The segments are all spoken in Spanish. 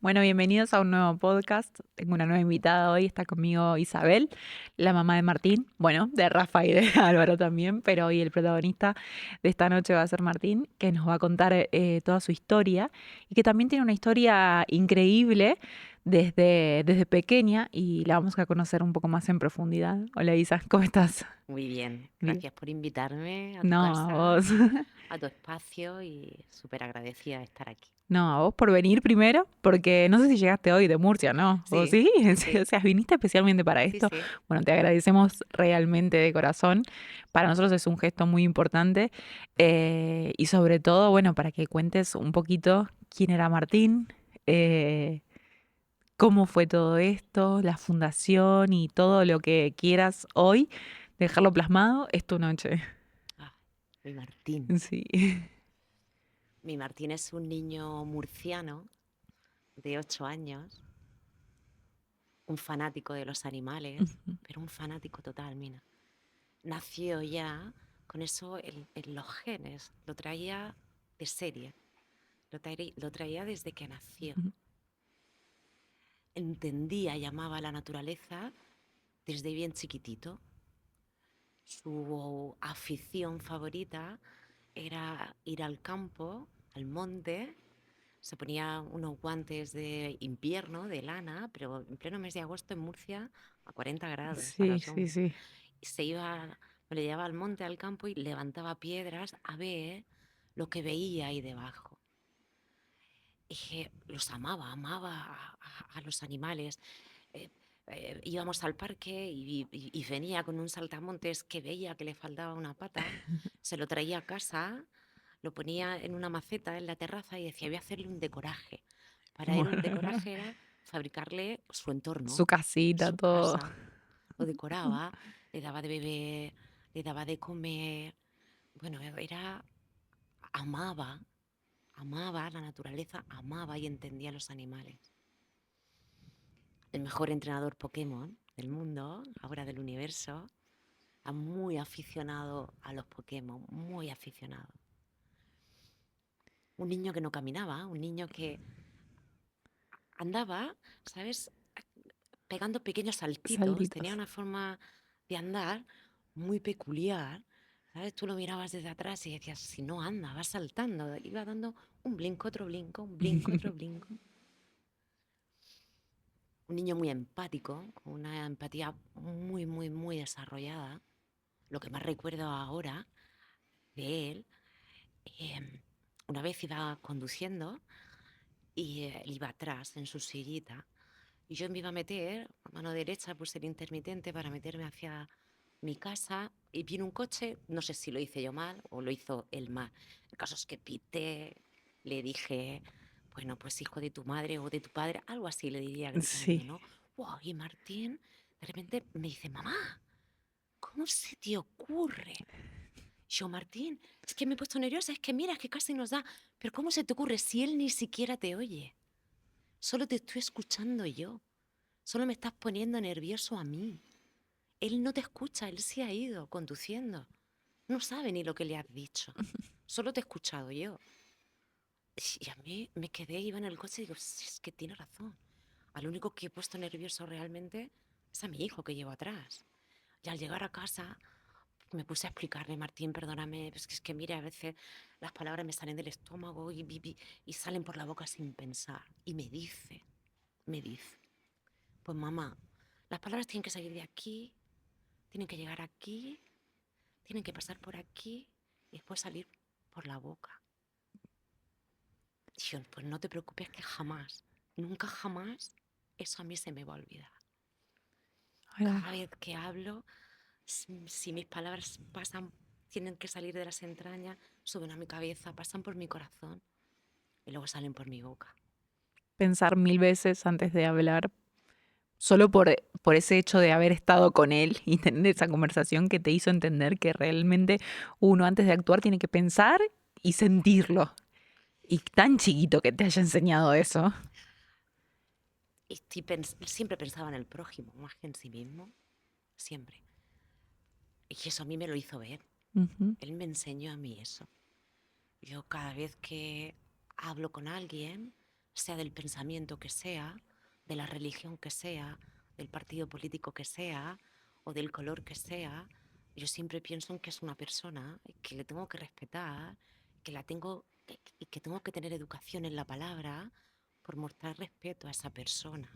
Bueno, bienvenidos a un nuevo podcast. Tengo una nueva invitada hoy, está conmigo Isabel, la mamá de Martín, bueno, de Rafa y de Álvaro también, pero hoy el protagonista de esta noche va a ser Martín, que nos va a contar toda su historia y que también tiene una historia increíble desde pequeña y la vamos a conocer un poco más en profundidad. Hola Isa, ¿cómo estás? Muy bien, Bien. gracias por invitarme a tu No, a casa, vos. a tu espacio y súper agradecida de estar aquí. No, a vos por venir primero, porque no sé si llegaste hoy de Murcia, ¿no? ¿O Sí, sí? sí, O sí, sea, viniste especialmente para sí, esto. sí. Bueno, te agradecemos realmente de corazón. Para nosotros es un gesto muy importante y sobre todo, bueno, para que cuentes un poquito quién era Martín, eh, cómo fue todo esto, la fundación y todo lo que quieras hoy, dejarlo plasmado, es tu noche. Ah, mi Martín. Sí. Mi Martín es un niño murciano de 8 años, un fanático de los animales, pero un fanático total, Mina. Nació ya con eso en los genes, lo traía de serie, lo traía desde que nació. Entendía y amaba la naturaleza desde bien chiquitito. Su afición favorita era ir al campo, al monte. Se ponía unos guantes de invierno, de lana, pero en pleno mes de agosto en Murcia a 40 grados a la Sí, sí, sombra. sí. Y me lo llevaba al monte, al campo y levantaba piedras a ver lo que veía ahí debajo. Y que los amaba, amaba a los animales. Eh, Íbamos al parque y venía con un saltamontes que veía que le faltaba una pata, se lo traía a casa, lo ponía en una maceta en la terraza y decía, voy a hacerle un decoraje. Para él un Bueno, decoraje era fabricarle su entorno, su casita, su todo. casa. Lo decoraba, le daba de beber, le daba de comer. Bueno, amaba, amaba la naturaleza, amaba y entendía los animales. El mejor entrenador Pokémon del mundo, ahora del universo, muy aficionado a los Pokémon, muy aficionado. Un niño que no caminaba, un niño que andaba, ¿sabes? Pegando pequeños saltitos, tenía Saltitos. una forma de andar muy peculiar, ¿sabes? Tú lo mirabas desde atrás y decías, si no anda, va saltando, iba dando un brinco, otro brinco, un brinco, otro brinco. Un niño muy empático, con una empatía muy, muy, muy desarrollada. Lo que más recuerdo ahora de él, eh, una vez iba conduciendo y él iba atrás en su sillita y yo me iba a meter, a mano derecha puse el intermitente para meterme hacia mi casa y vino un coche, no sé si lo hice yo mal o lo hizo él mal. El caso es que pité, le dije, bueno, pues hijo de tu madre o de tu padre, algo así le diría gritando, Sí. ¿no? Wow, y Martín de repente me dice, mamá, ¿cómo se te ocurre? Yo, Martín, es que me he puesto nerviosa, es que mira, es que casi nos da. Pero ¿cómo se te ocurre si él ni siquiera te oye? Solo te estoy escuchando yo. Solo me estás poniendo nervioso a mí. Él no te escucha, él se ha ido conduciendo. No sabe ni lo que le has dicho. Solo te he escuchado yo. Y a mí me quedé, iba en el coche y digo, "Sí, es que tiene razón. Al único que he puesto nervioso realmente es a mi hijo que llevo atrás. Y al llegar a casa me puse a explicarle, Martín, perdóname, es que mira, a veces las palabras me salen del estómago y salen por la boca sin pensar. Y me dice, pues mamá, las palabras tienen que salir de aquí, tienen que llegar aquí, tienen que pasar por aquí y después salir por la boca. Y yo, pues no te preocupes que jamás, nunca jamás, eso a mí se me va a olvidar. Ahora, Cada vez que hablo, si mis palabras pasan, tienen que salir de las entrañas, suben a mi cabeza, pasan por mi corazón y luego salen por mi boca. pensar mil veces antes de hablar, solo por ese hecho de haber estado con él y tener esa conversación que te hizo entender que realmente uno antes de actuar tiene que pensar y sentirlo. Y tan chiquito que te haya enseñado eso. Siempre pensaba en el prójimo, más que en sí mismo, siempre. Y eso a mí me lo hizo ver. Ujú. Él me enseñó a mí eso. Yo cada vez que hablo con alguien, sea del pensamiento que sea, de la religión que sea, del partido político que sea o del color que sea, yo siempre pienso en que es una persona que le tengo que respetar, que la tengo y que tengo que tener educación en la palabra por mostrar respeto a esa persona.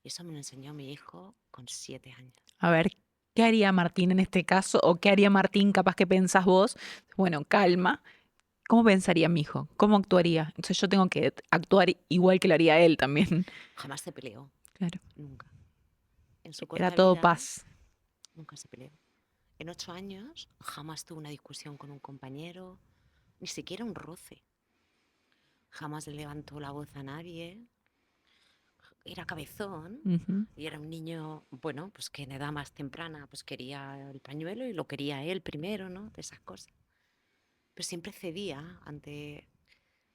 Y eso me lo enseñó mi hijo con 7 años. A ver, ¿qué haría Martín en este caso? ¿O qué haría Martín? Capaz que pensás vos. Bueno, calma. ¿Cómo pensaría mi hijo? ¿Cómo actuaría? Entonces yo tengo que actuar igual que lo haría él también. Jamás se peleó, Claro. nunca. En su Era corta todo vida, paz. nunca se peleó. En 8 años jamás tuvo una discusión con un compañero, ni siquiera un roce. Jamás le levantó la voz a nadie. Era cabezón Ujú. y era un niño, bueno, pues que en edad más temprana pues quería el pañuelo y lo quería él primero, ¿no? De esas cosas. Pero siempre cedía ante,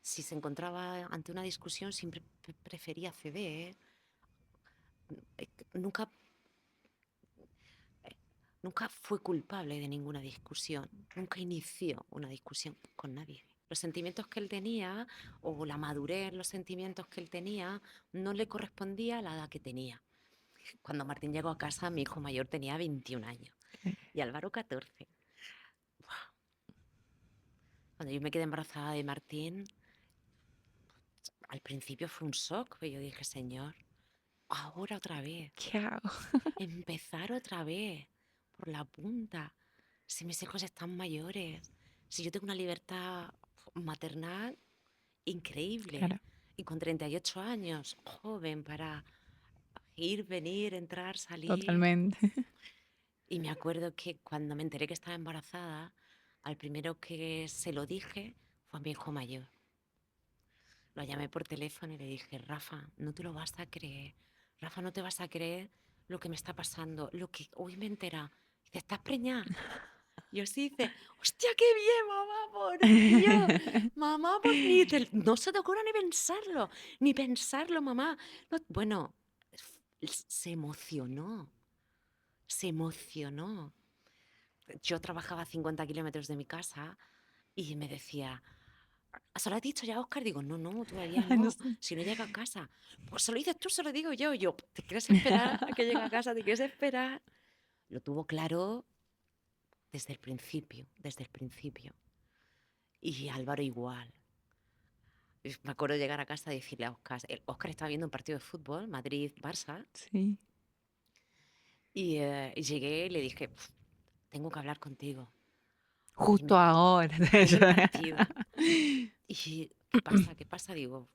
si se encontraba ante una discusión, siempre prefería ceder. Nunca, nunca fue culpable de ninguna discusión, nunca inició una discusión con nadie. Los sentimientos que él tenía o la madurez, los sentimientos que él tenía, no le correspondía a la edad que tenía. Cuando Martín llegó a casa, mi hijo mayor tenía 21 años y Álvaro 14. Cuando yo me quedé embarazada de Martín, al principio fue un shock, pero yo dije, Señor, ahora otra vez, ¿Qué hago? empezar otra vez, por la punta. Si mis hijos están mayores, si yo tengo una libertad maternal increíble Claro, y con 38 años, joven para ir, venir, entrar, salir. totalmente. Y me acuerdo que cuando me enteré que estaba embarazada, al primero que se lo dije fue a mi hijo mayor. Lo llamé por teléfono y le dije, Rafa, no te lo vas a creer. Rafa, no te vas a creer lo que me está pasando, lo que hoy me entera. Dice, ¿estás preñada? Yo sí dice, hostia, qué bien, mamá, por Dios. Mamá, por ni no se te ocurra ni pensarlo, ni pensarlo, mamá. Bueno, se emocionó, se emocionó. Yo trabajaba a 50 kilómetros de mi casa y me decía, ¿se lo has dicho ya a Óscar? Digo, no, no, todavía No no. sé. Si no llega a casa. Pues se lo dices tú, se lo digo yo. Yo, ¿te quieres esperar a que llegue a casa? ¿Te quieres esperar? Lo tuvo claro desde el principio, desde el principio. Y Álvaro igual. Me acuerdo de llegar a casa y decirle a Óscar, Óscar estaba viendo un partido de fútbol, Madrid-Barça, Sí. y llegué y le dije, tengo que hablar contigo. Justo Dime, ahora. viendo el partido. ¿Y qué pasa? ¿Qué pasa? Digo,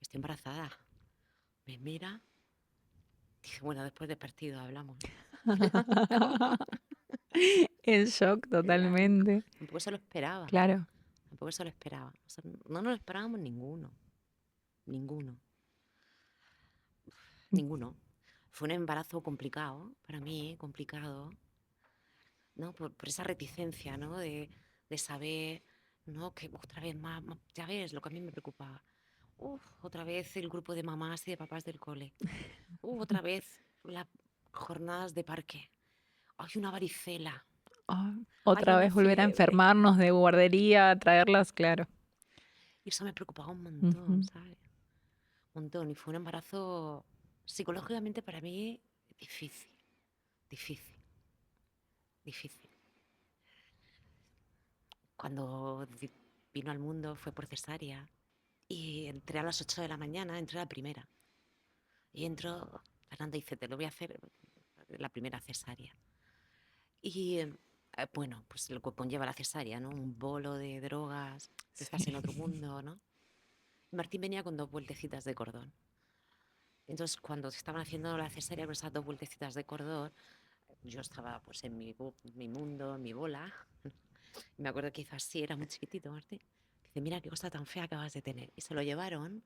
estoy embarazada. Me mira. Dije, bueno, después del partido hablamos. ¿Cómo? En shock Blanco. totalmente. Tampoco se lo esperaba. Claro. Tampoco se lo esperaba. O sea, no nos lo esperábamos ninguno. Ninguno. Ninguno. Fue un embarazo complicado, para mí, complicado, ¿no? Por esa reticencia, ¿no? De saber, ¿no? Que otra vez más, ya ves, lo que a mí me preocupaba. Uf, otra vez el grupo de mamás y de papás del cole. Otra vez las jornadas de parque. Hay una varicela. Ah, Hay otra una vez volver a fiebre. enfermarnos de guardería, traerlas, claro. Y eso me preocupaba un montón, Ujú. ¿sabes? Un montón. Y fue un embarazo psicológicamente para mí difícil, difícil, difícil. Cuando vino al mundo fue por cesárea y entré a las 8 de la mañana, entré a la primera. Y entró, Fernando dice, te lo voy a hacer la primera cesárea. Y bueno, pues lo que conlleva la cesárea, ¿no? Un bolo de drogas, estás Sí. en otro mundo, ¿no? Y Martín venía con 2 vueltecitas de cordón. Entonces, cuando se estaban haciendo la cesárea con esas 2 vueltecitas de cordón, yo estaba pues en mi mundo, en mi bola. Me acuerdo que hizo así, era muy chiquitito, Martín. Dice, mira qué cosa tan fea acabas de tener. Y se lo llevaron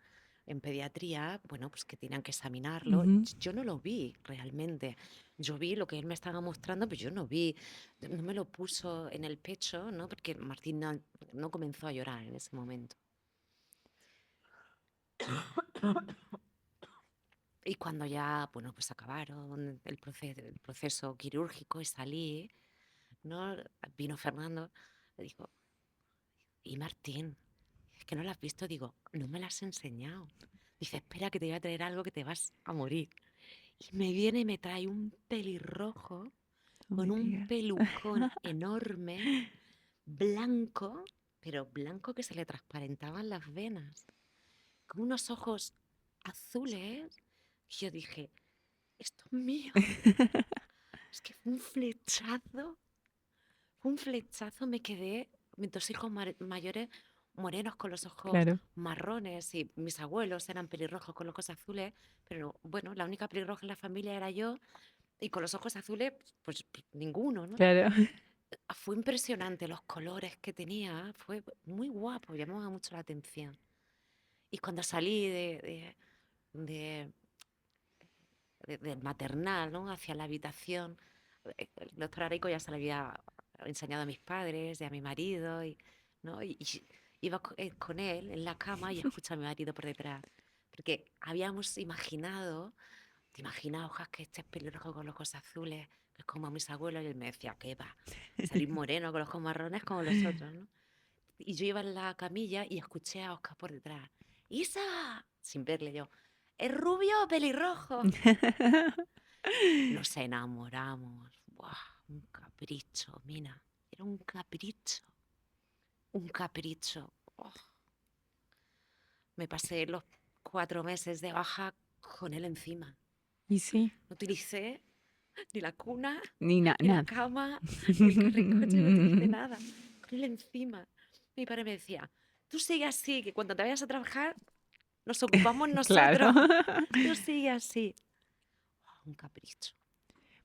en pediatría, bueno, pues que tenían que examinarlo. Ujú. Yo no lo vi realmente. Yo vi lo que él me estaba mostrando, pero yo no vi, no me lo puso en el pecho, ¿no? Porque Martín no comenzó a llorar en ese momento. Y cuando ya, bueno, pues acabaron el proceso quirúrgico y salí, ¿no? Vino Fernando, le dijo, ¿y Martín? que no la has visto. Digo, no me la has enseñado. Dice, espera que te voy a traer algo que te vas a morir. Y me viene y me trae un pelirrojo No con me un digas. pelucón enorme, blanco, pero blanco que se le transparentaban las venas, con unos ojos azules. Y yo dije, esto es mío. Es que fue un flechazo, me quedé, mis dos hijos mayores morenos con los ojos Claro, marrones y mis abuelos eran pelirrojos con los ojos azules, pero bueno, la única pelirroja en la familia era yo y con los ojos azules, pues ninguno, ¿no? claro. Fue impresionante los colores que tenía, fue muy guapo, llamaba mucho la atención. Y cuando salí de- del maternal, ¿no? Hacia la habitación, el doctor Areco ya se lo había enseñado a mis padres y a mi marido, ¿no? Y iba con él en la cama y escucha a mi marido por detrás. Porque habíamos imaginado, te imaginas, hojas, que este es pelirrojo con los ojos azules, que es como a mis abuelos, y él me decía, ¿qué va? Salir moreno con los ojos marrones como los otros, ¿no? Y yo iba en la camilla y escuché a Oscar por detrás. ¡Isa! Sin verle yo. ¿Es rubio o pelirrojo? Nos enamoramos. ¡Buah! Un capricho, Mina. Era un capricho. Un capricho. Oh, me pasé los 4 meses de baja con él encima. Y sí, No utilicé ni la cuna, ni ni la nada. cama, ni el carricoche, no utilicé nada. Con él encima. Mi padre me decía, tú sigue así, que cuando te vayas a trabajar nos ocupamos Claro. nosotros. Tú sigue así. Oh, un capricho.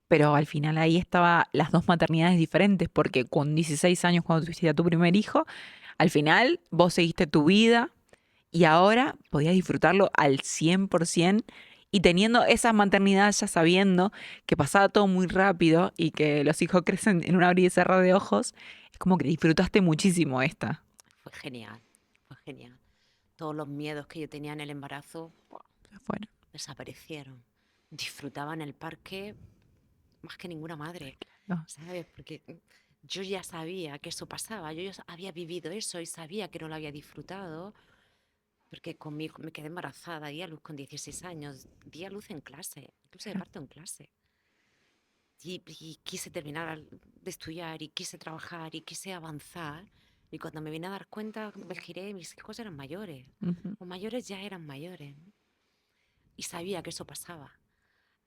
Pero al final ahí estaba las dos maternidades diferentes, porque con 16 años cuando tuviste a tu primer hijo, al final vos seguiste tu vida y ahora podías disfrutarlo al 100% y teniendo esa maternidad ya sabiendo que pasaba todo muy rápido y que los hijos crecen en un abrir y cerrar de ojos, es como que disfrutaste muchísimo esta. Fue genial, fue genial. Todos los miedos que yo tenía en el embarazo, ¡buah!, Bueno, desaparecieron. Disfrutaba en el parque más que ninguna madre, no, ¿sabes? Porque yo ya sabía que eso pasaba, yo ya había vivido eso y sabía que no lo había disfrutado, porque conmigo me quedé embarazada, di a luz con 16 años, di a luz en clase, incluso de claro. parto en clase. Y quise terminar de estudiar y quise trabajar y quise avanzar. Y cuando me vine a dar cuenta, me giré y mis hijos eran mayores. Ujú. O mayores ya eran mayores, ¿no? Y sabía que eso pasaba.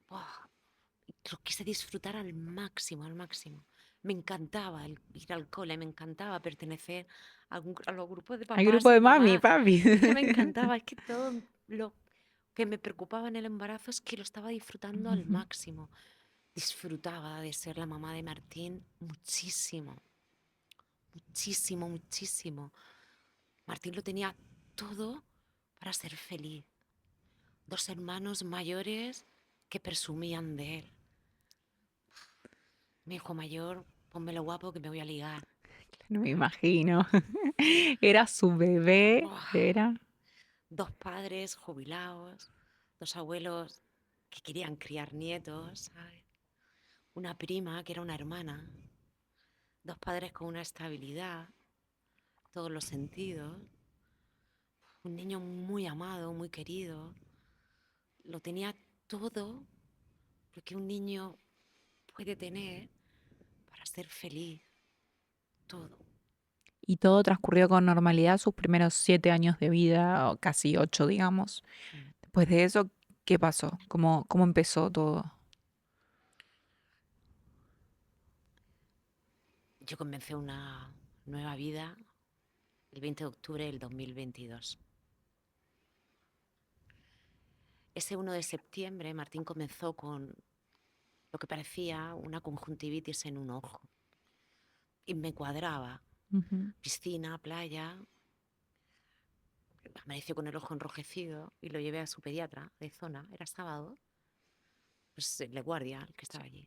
¡Buah! Lo quise disfrutar al máximo, al máximo. Me encantaba ir al cole, me encantaba pertenecer a los grupos de Hay papás grupo y de mami, mamás. papi. Es que me encantaba, es que todo lo que me preocupaba en el embarazo es que lo estaba disfrutando al Ujú. máximo. Disfrutaba de ser la mamá de Martín muchísimo, muchísimo, muchísimo. Martín lo tenía todo para ser feliz. Dos hermanos mayores que presumían de él. Mi hijo mayor, pónmelo guapo que me voy a ligar. No me imagino. Era su bebé, Buah. era. Dos padres jubilados, dos abuelos que querían criar nietos, ¿sabes? Una prima que era una hermana, dos padres con una estabilidad, todos los sentidos, un niño muy amado, muy querido. Lo tenía todo lo que un niño puede tener para ser feliz, todo. Y todo transcurrió con normalidad sus primeros 7 años de vida, o casi 8, digamos. Mm. Después de eso, ¿qué pasó? ¿Cómo empezó todo? Yo comencé una nueva vida el 20 de octubre del 2022. Ese 1 de septiembre Martín comenzó con lo que parecía una conjuntivitis en un ojo. Y me cuadraba. Ujú. Piscina, playa. Amaneció con el ojo enrojecido y lo llevé a su pediatra de zona. Era sábado. Pues el de guardia, el que estaba allí.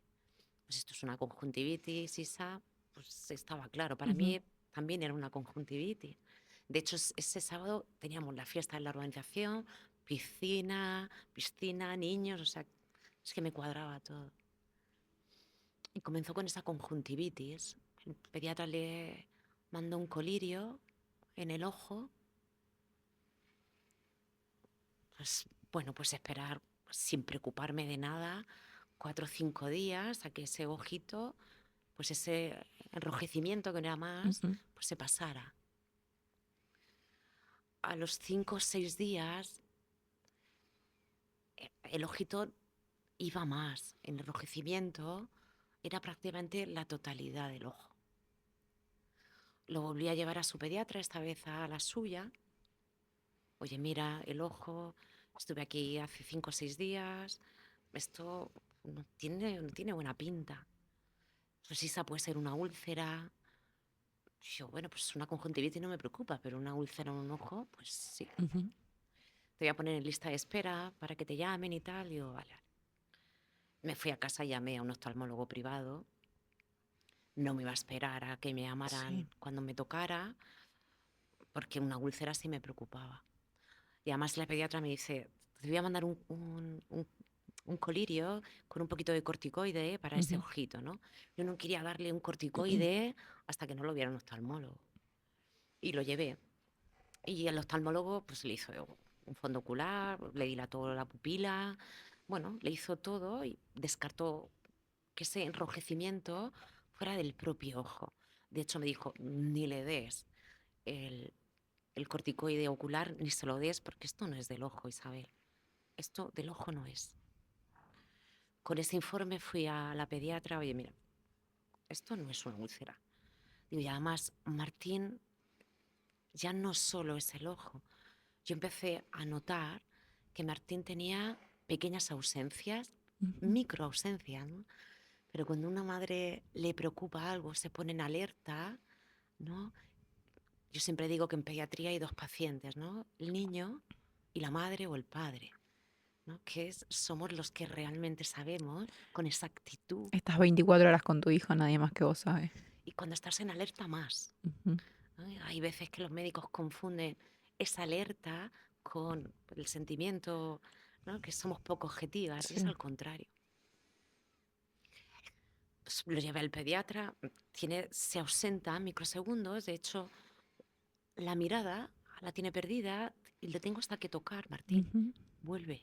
Pues esto es una conjuntivitis, Isa. Pues estaba claro. Para Ujú. mí también era una conjuntivitis. De hecho, ese sábado teníamos la fiesta en la urbanización, piscina, niños, o sea, es que me cuadraba todo. Y comenzó con esa conjuntivitis. El pediatra le mandó un colirio en el ojo Pues bueno, pues esperar sin preocuparme de nada 4 o 5 días a que ese ojito, pues ese enrojecimiento que no era más, Ujú. pues se pasara. A los 5 o 6 días el ojito iba más. El enrojecimiento era prácticamente la totalidad del ojo. Lo volví a llevar a su pediatra, esta vez a la suya. Oye, mira, el ojo, estuve aquí hace 5 o 6 días, esto no tiene buena pinta. Pues esa puede ser una úlcera. Yo, bueno, pues una conjuntivitis no me preocupa, pero una úlcera en un ojo, pues sí. Ujú. Te voy a poner en lista de espera para que te llamen y tal. Y yo, vale. Me fui a casa, llamé a un oftalmólogo privado. No me iba a esperar a que me Sí. llamaran cuando me tocara, porque una úlcera sí me preocupaba. Y además la pediatra me dice, te voy a mandar un colirio con un poquito de corticoide para ese Ujú. ojito, ¿no? Yo no quería darle un corticoide hasta que no lo viera un oftalmólogo. Y lo llevé. Y el oftalmólogo pues le hizo un fondo ocular, le dilató la pupila, bueno, le hizo todo y descartó que ese enrojecimiento fuera del propio ojo. De hecho me dijo, ni le des el, el corticoide ocular, ni se lo des, porque esto no es del ojo, Isabel. Esto del ojo no es. Con ese informe fui a la pediatra, oye, mira, esto no es una úlcera. Digo, y además, Martín ya no solo es el ojo. Yo empecé a notar que Martín tenía pequeñas ausencias, Ujú. microausencias, ¿no? Pero cuando una madre le preocupa algo, se pone en alerta, ¿no? Yo siempre digo que en pediatría hay dos pacientes, ¿no? El niño y la madre o el padre, ¿no? Somos los que realmente sabemos con exactitud. Estás 24 horas con tu hijo, nadie más que vos sabe. Y cuando estás en alerta más, Ujú. ¿no? Hay veces que los médicos confunden esa alerta con el sentimiento, ¿no? Que somos poco objetivas, y es Sí. al contrario. Pues lo llevé al pediatra, se ausenta microsegundos, de hecho, la mirada la tiene perdida y le tengo hasta que tocar, Martín, Ujú. vuelve,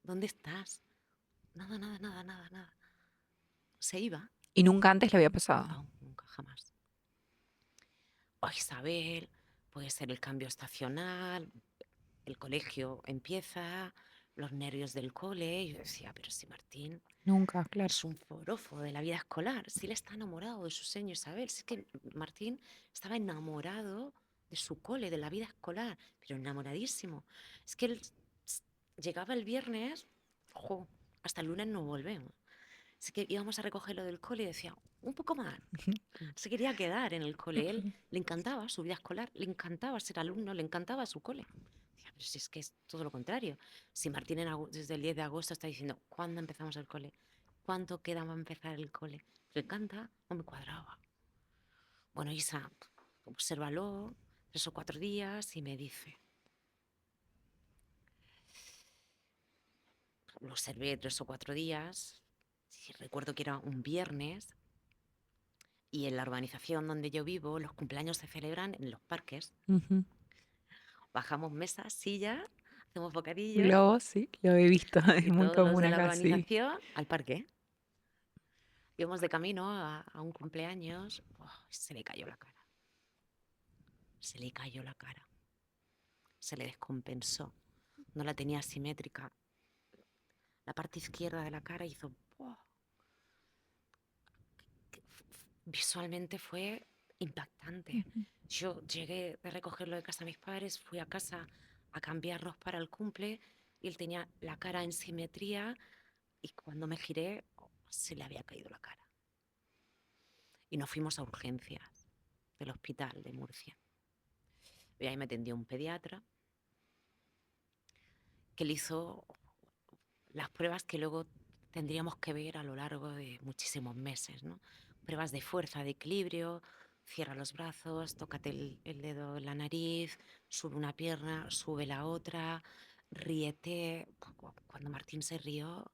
¿dónde estás? Nada, nada, nada, nada, nada. Se iba, Y nunca antes le había pasado. no, nunca, jamás. O Isabel, puede ser el cambio estacional, el colegio empieza, los nervios del cole. Y yo decía, pero si Martín Nunca, claro. es un forofo de la vida escolar, si él está enamorado de su seño Isabel, si es que Martín estaba enamorado de su cole, de la vida escolar, pero enamoradísimo. Es que él llegaba el viernes, jo, hasta el lunes no volvemos. Así que íbamos a recogerlo del cole y decía, un poco más. Se quería quedar en el cole. Él le encantaba su vida escolar, le encantaba ser alumno, le encantaba su cole. Decía, pero si es que es todo lo contrario. Si Martín desde el 10 de agosto está diciendo, ¿cuándo empezamos el cole? ¿Cuánto queda para empezar el cole? Le encanta, no me cuadraba. Bueno, Isa, obsérvalo 3 o 4 días y me dice. Lo observé 3 o 4 días. Sí, recuerdo que era un viernes y en la urbanización donde yo vivo los cumpleaños se celebran en los parques. Ujú. Bajamos mesas, sillas, hacemos bocadillos Globos, sí, lo he visto, es y muy todos los común de la acá, sí. urbanización al parque. Íbamos de camino a un cumpleaños. Se le cayó la cara. Se le cayó la cara. Se le descompensó. No la tenía simétrica. La parte izquierda de la cara hizo... ¡buah! Visualmente fue impactante. Ujú. Yo llegué de recogerlo de casa de mis padres, fui a casa a cambiarnos para el cumple y él tenía la cara en simetría y cuando me giré se le había caído la cara. Y nos fuimos a urgencias del hospital de Murcia. Y ahí me atendió un pediatra que le hizo las pruebas que luego tendríamos que ver a lo largo de muchísimos meses, ¿no? Pruebas de fuerza, de equilibrio, cierra los brazos, tócate el dedo en la nariz, sube una pierna, sube la otra, ríete. Cuando Martín se rió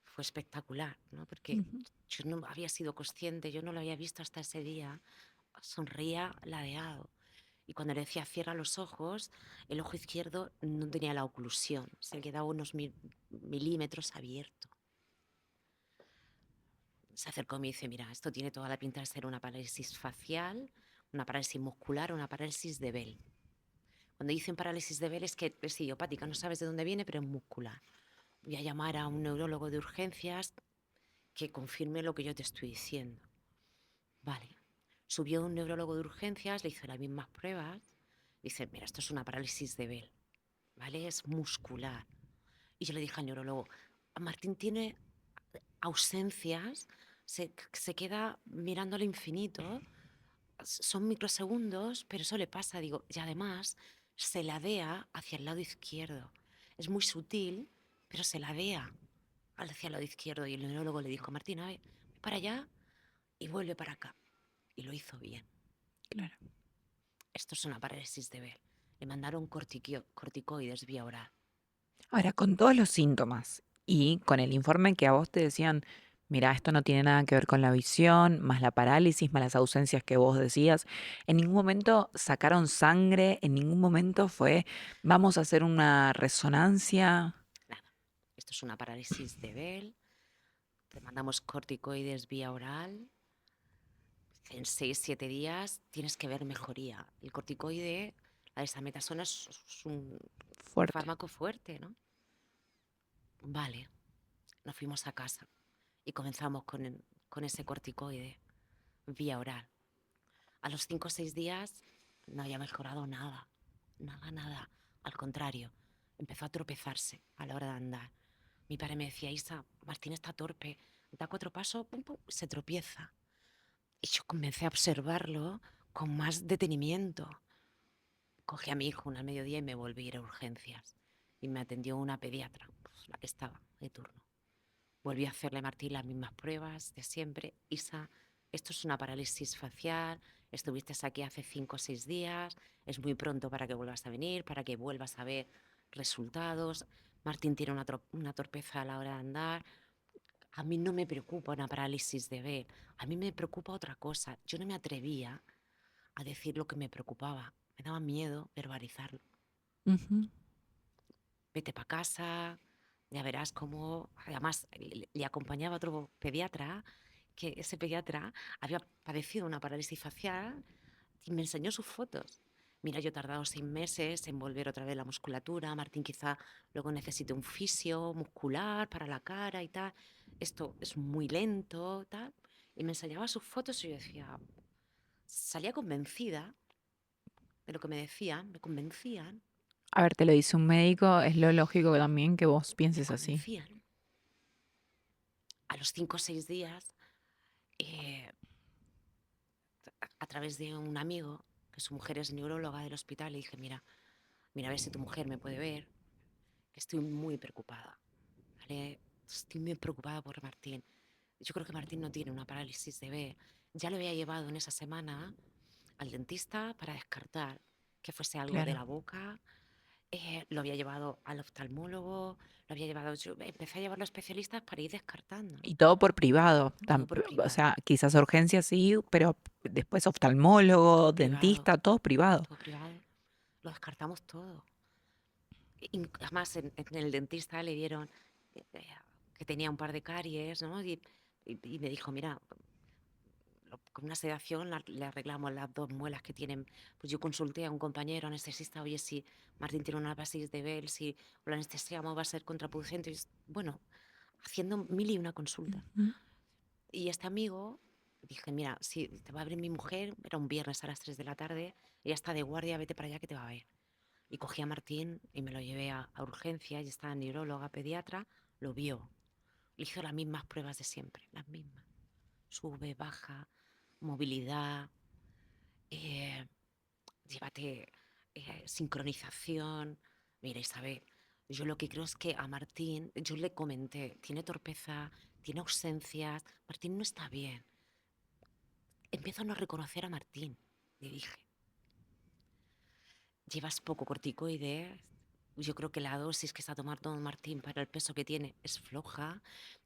fue espectacular, ¿no? Porque Ujú. yo no había sido consciente, yo no lo había visto hasta ese día, sonreía ladeado. Y cuando le decía cierra los ojos, el ojo izquierdo no tenía la oclusión, se le quedaba unos milímetros abierto. Se acercó y me dice, mira, esto tiene toda la pinta de ser una parálisis facial, una parálisis muscular, una parálisis de Bell. Cuando dicen parálisis de Bell es que es idiopática, no sabes de dónde viene, pero es muscular. Voy a llamar a un neurólogo de urgencias que confirme lo que yo te estoy diciendo. Vale. Subió un neurólogo de urgencias, le hizo las mismas pruebas. Dice, mira, esto es una parálisis de Bell, ¿vale? Es muscular. Y yo le dije al neurólogo, Martín tiene ausencias, se queda mirando al infinito, son microsegundos, pero eso le pasa, digo, y además se ladea hacia el lado izquierdo. Es muy sutil, pero se ladea hacia el lado izquierdo. Y el neurólogo le dijo, Martín, a ver, ve para allá y vuelve para acá. Y lo hizo bien. Claro. Esto es una parálisis de Bell. Le mandaron corticoides vía oral. Ahora, con todos los síntomas y con el informe que a vos te decían, mira, esto no tiene nada que ver con la visión, más la parálisis, más las ausencias que vos decías, en ningún momento sacaron sangre, en ningún momento fue, vamos a hacer una resonancia. Nada. Esto es una parálisis de Bell. Te mandamos corticoides vía oral. En 6, 7 días tienes que ver mejoría. El corticoide, la desametasona, es un Fuerte. fármaco fuerte, ¿no? Vale, nos fuimos a casa y comenzamos con ese corticoide vía oral. A los 5 o 6 días no había mejorado nada, nada, nada. Al contrario, empezó a tropezarse a la hora de andar. Mi padre me decía, Isa, Martín está torpe, da 4 pasos, pum, pum, se tropieza. Y yo comencé a observarlo con más detenimiento. Cogí a mi hijo al mediodía y me volví a ir a urgencias. Y me atendió una pediatra, pues, la que estaba de turno. Volví a hacerle a Martín las mismas pruebas de siempre. Isa, esto es una parálisis facial, estuviste aquí hace 5 o 6 días, es muy pronto para que vuelvas a venir, para que vuelvas a ver resultados. Martín tiene una torpeza a la hora de andar. A mí no me preocupa una parálisis de ver, a mí me preocupa otra cosa. Yo no me atrevía a decir lo que me preocupaba, me daba miedo verbalizarlo. Ujú. Vete para casa, ya verás cómo. Además, le acompañaba otro pediatra, que ese pediatra había padecido una parálisis facial y me enseñó sus fotos. Mira, yo he tardado 6 meses en volver otra vez la musculatura. Martín quizá luego necesite un fisio muscular para la cara y tal. Esto es muy lento, tal. Y me enseñaba sus fotos y yo decía, salía convencida de lo que me decían, me convencían, A ver, te lo dice un médico, es lo lógico también que vos me pienses así. convencían. A los 5 o 6 días, eh, a través de un amigo, que su mujer es neuróloga del hospital, le dije, mira, mira a ver si tu mujer me puede ver, que estoy muy preocupada, ¿vale? Estoy muy preocupada por Martín. Yo creo que Martín no tiene una parálisis de B. Ya lo había llevado en esa semana al dentista para descartar que fuese algo de Claro. la boca. Lo había llevado al oftalmólogo, lo había llevado, yo empecé a llevarlo a especialistas para ir descartando, ¿no? Y todo por privado. Todo por O privado, sea, quizás urgencias sí, pero después oftalmólogo, todo privado, dentista, todo privado. todo privado. Lo descartamos todo. Además, en el dentista le dieron que tenía un par de caries, ¿no? Y me dijo, mira, con una sedación le arreglamos las 2 muelas que tienen. Pues yo consulté a un compañero anestesista, oye, si Martín tiene una parálisis de Bell, si lo anestesiamos va a ser contraproducente. Bueno, haciendo 1000 y una consultas. Ujú. Y este amigo, dije, mira, si te va a abrir mi mujer, era un viernes a las 3 de la tarde, ella está de guardia, vete para allá que te va a ver. Y cogí a Martín y me lo llevé a urgencias y estaba neuróloga, pediatra, lo vio. Le hizo las mismas pruebas de siempre, las mismas. Sube, baja, movilidad, eh, llévate sincronización. Mira, Isabel, yo lo que creo es que a Martín, yo le comenté, tiene torpeza, tiene ausencias, Martín no está bien. Empiezo a no reconocer a Martín, le dije. Llevas poco corticoide. Yo creo que la dosis que está tomando Martín para el peso que tiene es floja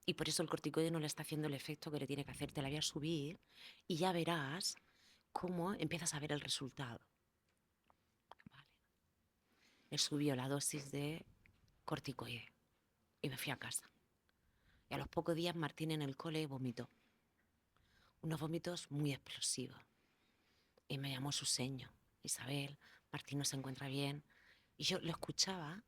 y por eso el corticoide no le está haciendo el efecto que le tiene que hacer. Te la voy a subir y ya verás cómo empiezas a ver el resultado. le subió la dosis de corticoide y me fui a casa. Y a los pocos días Martín en el cole vomitó. Unos vómitos muy explosivos. Y me llamó su seño. Isabel, Martín no se encuentra bien. Y yo lo escuchaba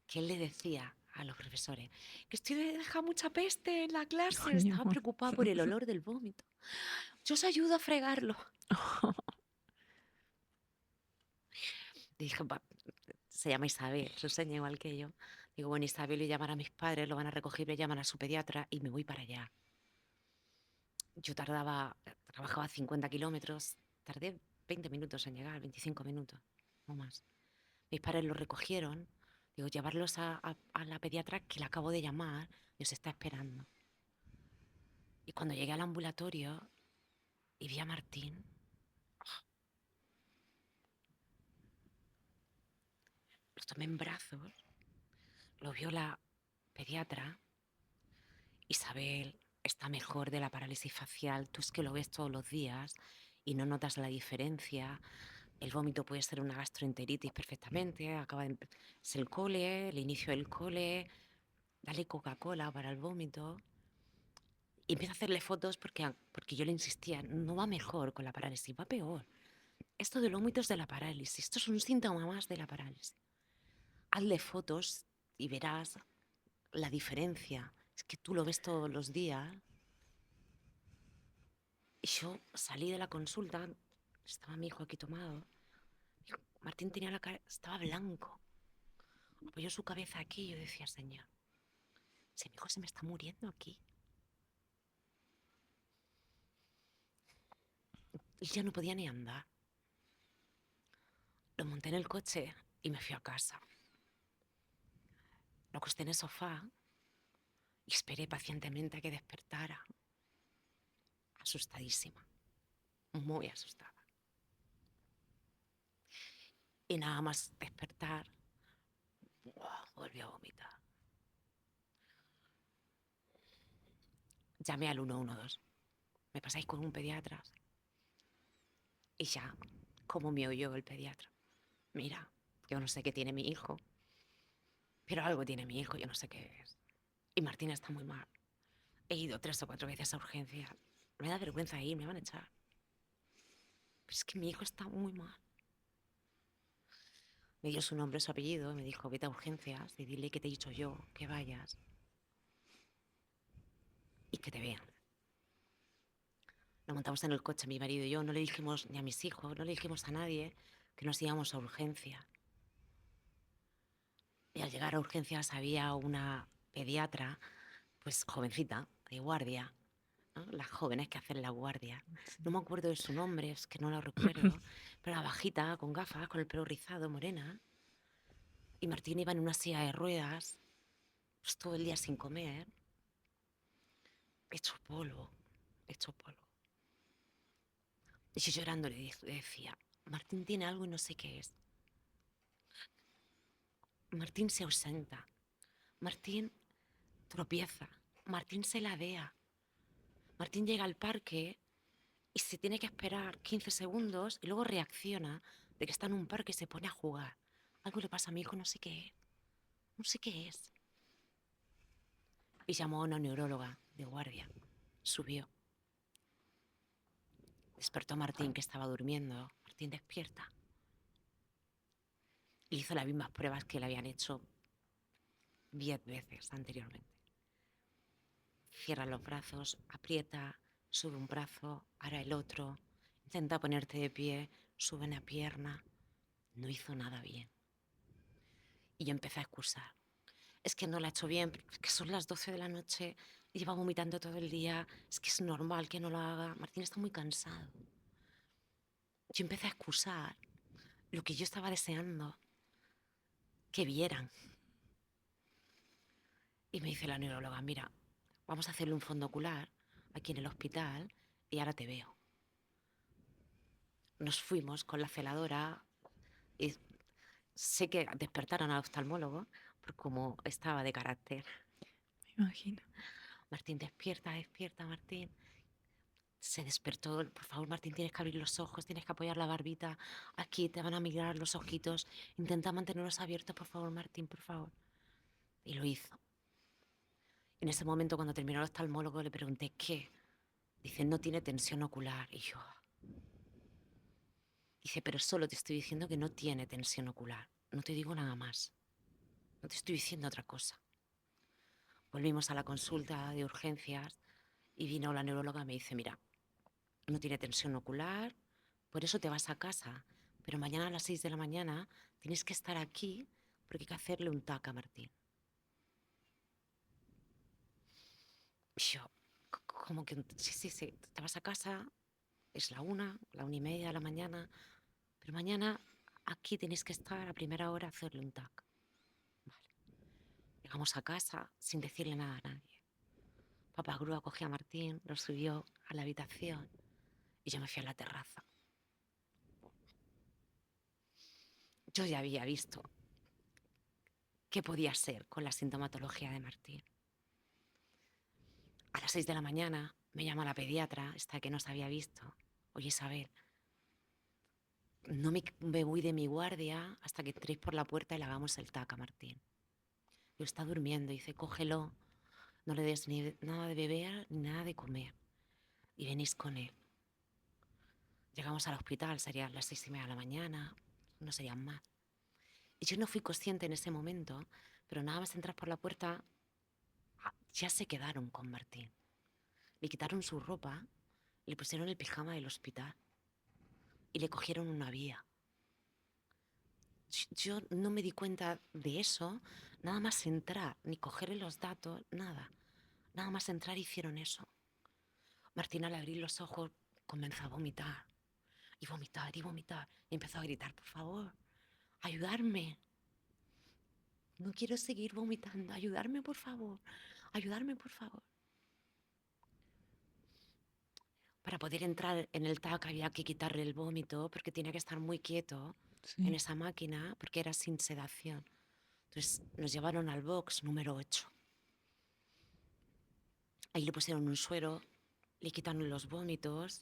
que él le decía a los profesores que estoy dejando mucha peste en la clase. Ay, Estaba amor. preocupada por el olor del vómito. Yo os ayudo a fregarlo. Dije, se llama Isabel, su seña igual que yo. Digo, bueno, Isabel y llamar a mis padres, lo van a recoger, le llaman a su pediatra y me voy para allá. Yo trabajaba 50 kilómetros, tardé 20 minutos en llegar, 25 minutos, no más. Mis padres lo recogieron, digo, llevarlos a la pediatra que la acabo de llamar y os está esperando. Y cuando llegué al ambulatorio y vi a Martín, lo tomé en brazos, lo vio la pediatra. Isabel está mejor de la parálisis facial, tú es que lo ves todos los días y no notas la diferencia. El vómito puede ser una gastroenteritis perfectamente, es el cole, el inicio del cole, dale Coca-Cola para el vómito. Y empiezo a hacerle fotos porque yo le insistía, no va mejor con la parálisis, va peor. Esto del vómito es de la parálisis, esto es un síntoma más de la parálisis. Hazle fotos y verás la diferencia. Es que tú lo ves todos los días. Y yo salí de la consulta, estaba mi hijo aquí tomado. Martín tenía la cara, estaba blanco. Apoyó su cabeza aquí y yo decía, Señor, si mi hijo se me está muriendo aquí. Y ya no podía ni andar. Lo monté en el coche y me fui a casa. Lo acosté en el sofá y esperé pacientemente a que despertara. Asustadísima, muy asustada. Y nada más despertar, volví a vomitar. Llamé al 112. ¿Me pasáis con un pediatra? Y ya, como me oyó el pediatra. Mira, yo no sé qué tiene mi hijo, pero algo tiene mi hijo, yo no sé qué es. Y Martín está muy mal. He ido 3 o 4 veces a urgencias. Me da vergüenza ir, me van a echar. Pero es que mi hijo está muy mal. Me dio su nombre, su apellido, me dijo, vete a urgencias y dile que te he dicho yo, que vayas y que te vean. Nos montamos en el coche, mi marido y yo, no le dijimos ni a mis hijos, no le dijimos a nadie que nos íbamos a urgencias. Y al llegar a urgencias había una pediatra, pues jovencita, de guardia, ¿no? Las jóvenes que hacen la guardia. No me acuerdo de su nombre, es que no lo recuerdo, pero era bajita, con gafas, con el pelo rizado, morena. Y Martín iba en una silla de ruedas, pues todo el día sin comer, hecho polvo, hecho polvo. Y yo llorando le decía, Martín tiene algo y no sé qué es. Martín se ausenta, Martín tropieza, Martín se ladea, Martín llega al parque y se tiene que esperar 15 segundos y luego reacciona de que está en un parque y se pone a jugar. Algo le pasa a mi hijo, no sé qué es, no sé qué es. Y llamó a una neuróloga de guardia, subió. Despertó a Martín, que estaba durmiendo. Martín, despierta. Le hizo las mismas pruebas que le habían hecho 10 veces anteriormente. Cierra los brazos, aprieta, sube un brazo, ahora el otro. Intenta ponerte de pie, sube una pierna. No hizo nada bien. Y yo empecé a excusar. Es que no lo ha hecho bien, es que son las 12 de la noche, lleva vomitando todo el día, es que es normal que no lo haga. Martín está muy cansado. Yo empecé a excusar lo que yo estaba deseando que vieran. Y me dice la neuróloga, mira, vamos a hacerle un fondo ocular aquí en el hospital y ahora te veo. Nos fuimos con la celadora y sé que despertaron al oftalmólogo por cómo estaba de carácter. Me imagino. Martín, despierta, despierta, Martín. Se despertó, por favor, Martín, tienes que abrir los ojos, tienes que apoyar la barbita, aquí te van a mirar los ojitos, intenta mantenerlos abiertos, por favor, Martín, por favor. Y lo hizo. En ese momento, cuando terminó el oftalmólogo, le pregunté, ¿qué? Dice, no tiene tensión ocular. Y yo, dice, pero solo te estoy diciendo que no tiene tensión ocular, no te digo nada más, no te estoy diciendo otra cosa. Volvimos a la consulta de urgencias y vino la neuróloga y me dice, mira, no tiene tensión ocular, por eso te vas a casa, pero mañana a las 6 de la mañana tienes que estar aquí porque hay que hacerle un TAC a Martín. Y yo, como que, sí, te vas a casa, es la 1:30 de la mañana, pero mañana aquí tenéis que estar a primera hora a hacerle un TAC. Vale. Llegamos a casa sin decirle nada a nadie. Papá Grúa cogió a Martín, lo subió a la habitación y yo me fui a la terraza. Yo ya había visto qué podía ser con la sintomatología de Martín. A las 6 de la mañana me llama la pediatra, esta que nos había visto. Oye, Isabel, no me voy de mi guardia hasta que entréis por la puerta y le hagamos el TAC a Martín. Yo está durmiendo, dice, cógelo, no le des ni nada de beber ni nada de comer. Y venís con él. Llegamos al hospital, serían las 6:30 de la mañana, no serían más. Y yo no fui consciente en ese momento, pero nada más entrar por la puerta, ya se quedaron con Martín. Le quitaron su ropa, le pusieron el pijama del hospital y le cogieron una vía. Yo no me di cuenta de eso, nada más entrar, ni cogerle los datos, nada. Nada más entrar hicieron eso. Martín, al abrir los ojos, comenzó a vomitar. Y vomitar, y vomitar. Y empezó a gritar, por favor, ayudarme. No quiero seguir vomitando. Ayudarme, por favor. Ayudarme, por favor. Para poder entrar en el TAC había que quitarle el vómito porque tenía que estar muy quieto en Sí. esa máquina porque era sin sedación. Entonces nos llevaron al box número 8. Ahí le pusieron un suero, le quitaron los vómitos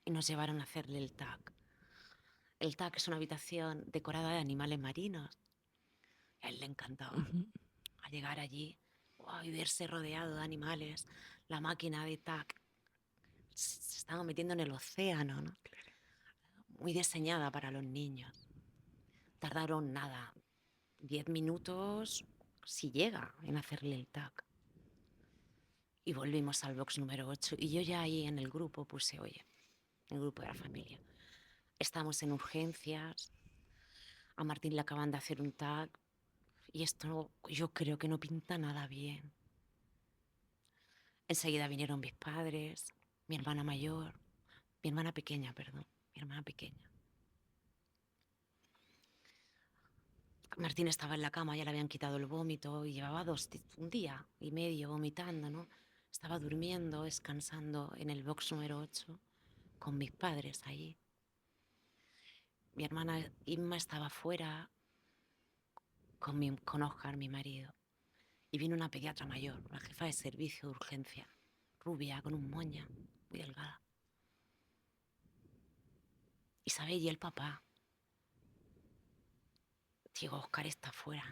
y nos llevaron a hacerle el TAC. El TAC es una habitación decorada de animales marinos. A él le encantaba. Ujú. Al llegar allí, wow, y verse rodeado de animales, la máquina de TAC se estaba metiendo en el océano, ¿no? Muy diseñada para los niños. Tardaron nada, 10 minutos, si llega, en hacerle el TAC. Y volvimos al box número 8. Y yo ya ahí en el grupo puse, oye, el grupo de la familia, estamos en urgencias, a Martín le acaban de hacer un TAC y esto yo creo que no pinta nada bien. Enseguida vinieron mis padres, mi hermana mayor, mi hermana pequeña, perdón, mi hermana pequeña. Martín estaba en la cama, ya le habían quitado el vómito y llevaba un día y medio vomitando, ¿no? Estaba durmiendo, descansando en el box número 8 con mis padres allí. Mi hermana Inma estaba fuera con Oscar, mi marido. Y vino una pediatra mayor, la jefa de servicio de urgencia, rubia, con un moña, muy delgada. Isabel y el papá. Digo, Oscar está fuera.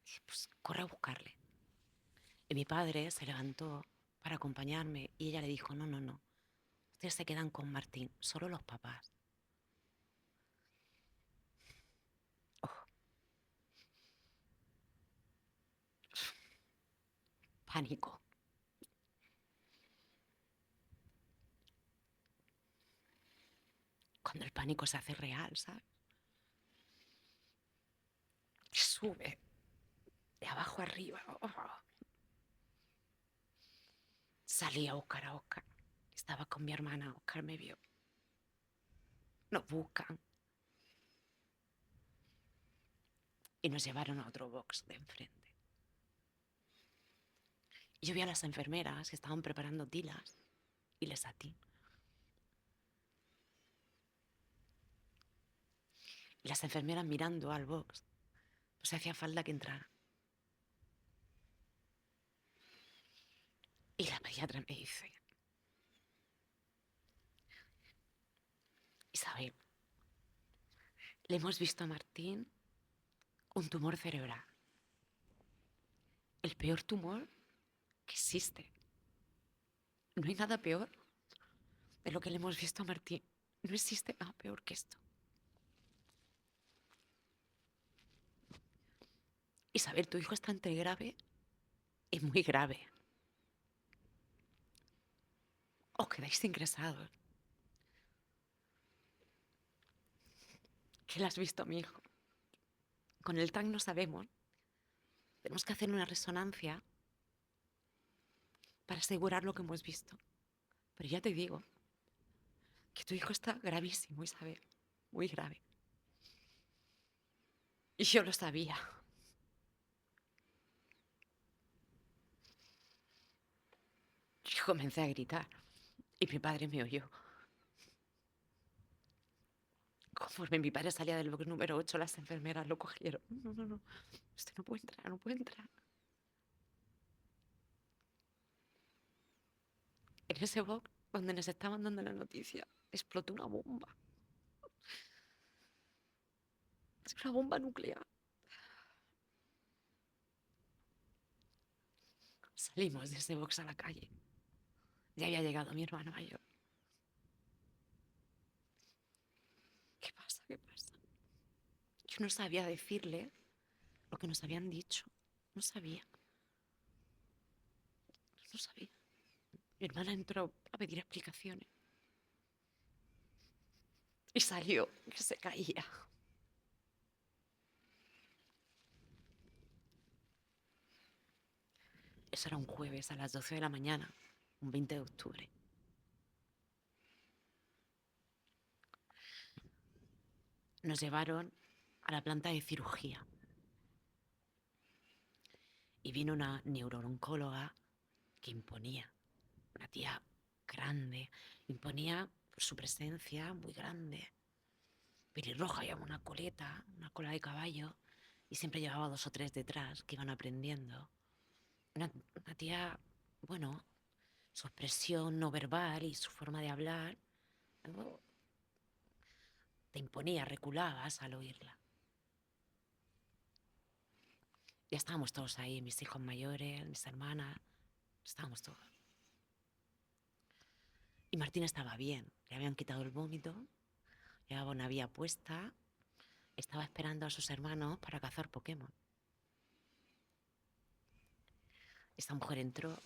Dije, pues corre a buscarle. Y mi padre se levantó para acompañarme y ella le dijo, no, no, no. Ustedes se quedan con Martín, solo los papás. Oh, pánico. Cuando el pánico se hace real, ¿sabes? Sube de abajo arriba. Oh. Salí a buscar a Oscar. Estaba con mi hermana. Oscar me vio. Nos buscan. Y nos llevaron a otro box de enfrente. Y yo vi a las enfermeras que estaban preparando tilas y les atí. Y las enfermeras mirando al box. Pues hacía falta que entrara. Y la pediatra me dice, Isabel, le hemos visto a Martín un tumor cerebral. El peor tumor que existe. No hay nada peor de lo que le hemos visto a Martín. No existe nada peor que esto. Isabel, tu hijo está entre grave y muy grave. Os quedáis ingresados. ¿Qué le has visto a mi hijo? Con el TAC no sabemos. Tenemos que hacer una resonancia para asegurar lo que hemos visto. Pero ya te digo que tu hijo está gravísimo, Isabel. Muy grave. Y yo lo sabía. Yo comencé a gritar y mi padre me oyó. Conforme mi padre salía del bloque número 8, las enfermeras lo cogieron. No, no, no. Usted no puede entrar, no puede entrar. En ese box donde nos estaban dando la noticia, explotó una bomba. Es una bomba nuclear. Salimos de ese box a la calle. Ya había llegado mi hermano mayor. ¿Qué pasa? ¿Qué pasa? Yo no sabía decirle lo que nos habían dicho. No sabía. No sabía. Mi hermana entró a pedir explicaciones. Y salió que se caía. Eso era un jueves a las 12 de la mañana, un 20 de octubre. Nos llevaron a la planta de cirugía. Y vino una neurooncóloga que imponía. Una tía grande. Imponía por su presencia muy grande. Pelirroja, llevaba una coleta, una cola de caballo. Y siempre llevaba 2 o 3 detrás que iban aprendiendo. Una tía, bueno, su expresión no verbal y su forma de hablar, algo te imponía, reculabas al oírla. Ya estábamos todos ahí, mis hijos mayores, mis hermanas, estábamos todos. Y Martín estaba bien, le habían quitado el vómito, llevaba una vía puesta, estaba esperando a sus hermanos para cazar Pokémon. Esta mujer entró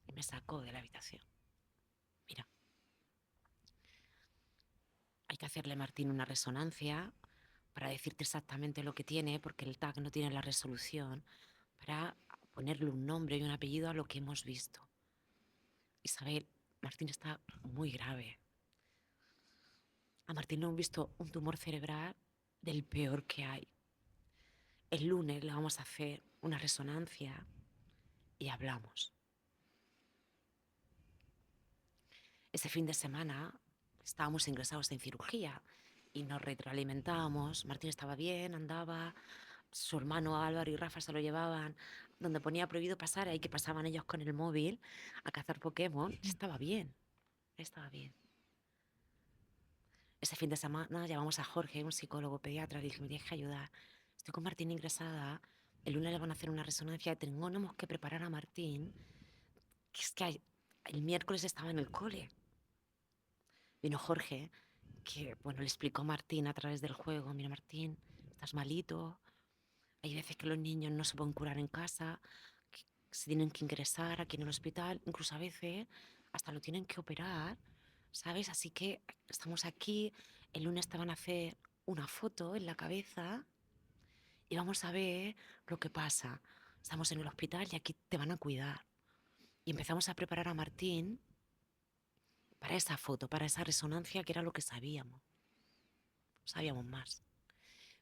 y me sacó de la habitación. Mira, hay que hacerle a Martín una resonancia para decirte exactamente lo que tiene, porque el TAC no tiene la resolución, para ponerle un nombre y un apellido a lo que hemos visto. Isabel, Martín está muy grave. A Martín le hemos visto un tumor cerebral del peor que hay. El lunes le vamos a hacer una resonancia y hablamos. Ese fin de semana estábamos ingresados en cirugía y nos retroalimentábamos. Martín estaba bien, andaba. Su hermano Álvaro y Rafa se lo llevaban donde ponía prohibido pasar, ahí que pasaban ellos con el móvil a cazar Pokémon. Estaba bien, estaba bien. Ese fin de semana llamamos a Jorge, un psicólogo pediatra, y le dije, me tienes que ayudar. Estoy con Martín ingresada, el lunes le van a hacer una resonancia, tenemos que preparar a Martín, que es que el miércoles estaba en el cole. Vino Jorge, que bueno, le explicó a Martín a través del juego, mira Martín, estás malito, hay veces que los niños no se pueden curar en casa, que se tienen que ingresar aquí en el hospital, incluso a veces hasta lo tienen que operar, ¿sabes? Así que estamos aquí, el lunes te van a hacer una foto en la cabeza y vamos a ver lo que pasa. Estamos en el hospital y aquí te van a cuidar. Y empezamos a preparar a Martín para esa foto, para esa resonancia, que era lo que sabíamos. No sabíamos más.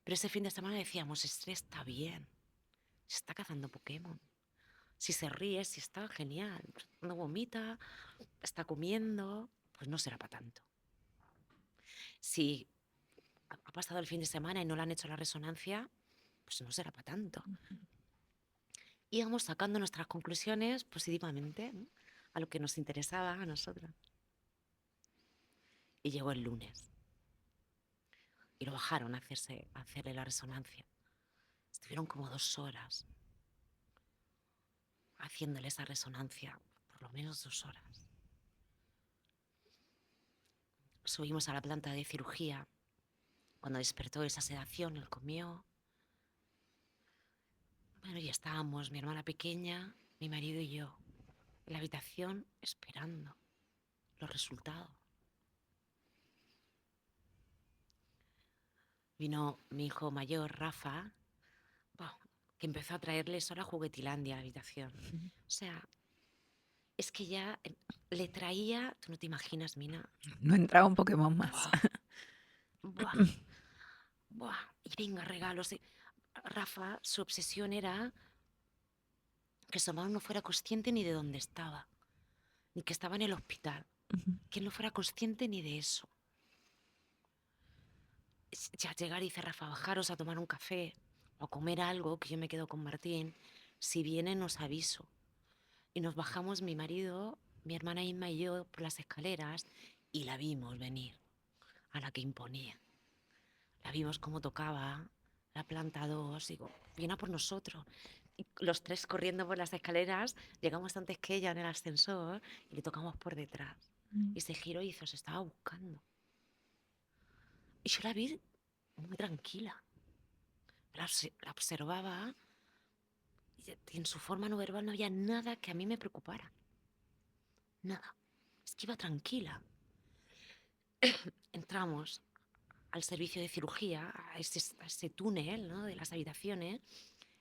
Pero ese fin de semana decíamos, este está bien, se está cazando Pokémon. Si se ríe, si está genial. No vomita, está comiendo, pues no será para tanto. Si ha pasado el fin de semana y no le han hecho la resonancia, pues no será para tanto. Íbamos sacando nuestras conclusiones positivamente, ¿no? A lo que nos interesaba a nosotros. Y llegó el lunes. y lo bajaron a hacerle la resonancia. Estuvieron como 2 horas haciéndole esa resonancia, por lo menos 2 horas. Subimos a la planta de cirugía. Cuando despertó esa sedación, él comió. Bueno, ya estábamos, mi hermana pequeña, mi marido y yo, en la habitación esperando los resultados. Vino mi hijo mayor, Rafa, bueno, que empezó a traerle solo a Juguetilandia a la habitación. O sea, es que ya le traía, tú no te imaginas, Mina. No entraba un Pokémon más. Buah, buah, y venga, regalos. Rafa, su obsesión era que su hermano no fuera consciente ni de dónde estaba, ni que estaba en el hospital, que él no fuera consciente ni de eso. Ya llegar y dice, Rafa, bajaros a tomar un café o a comer algo, que yo me quedo con Martín. Si vienen, os aviso. Y nos bajamos mi marido, mi hermana Inma y yo por las escaleras y la vimos venir, a la que imponía. La vimos cómo tocaba la planta 2, digo, viene a por nosotros. Y los 3 corriendo por las escaleras, llegamos antes que ella en el ascensor y le tocamos por detrás. Y se giró y dice, os estaba buscando. Y yo la vi muy tranquila. La observaba y en su forma no verbal no había nada que a mí me preocupara. Nada. Es que iba tranquila. Entramos al servicio de cirugía, a ese túnel, ¿no?, de las habitaciones,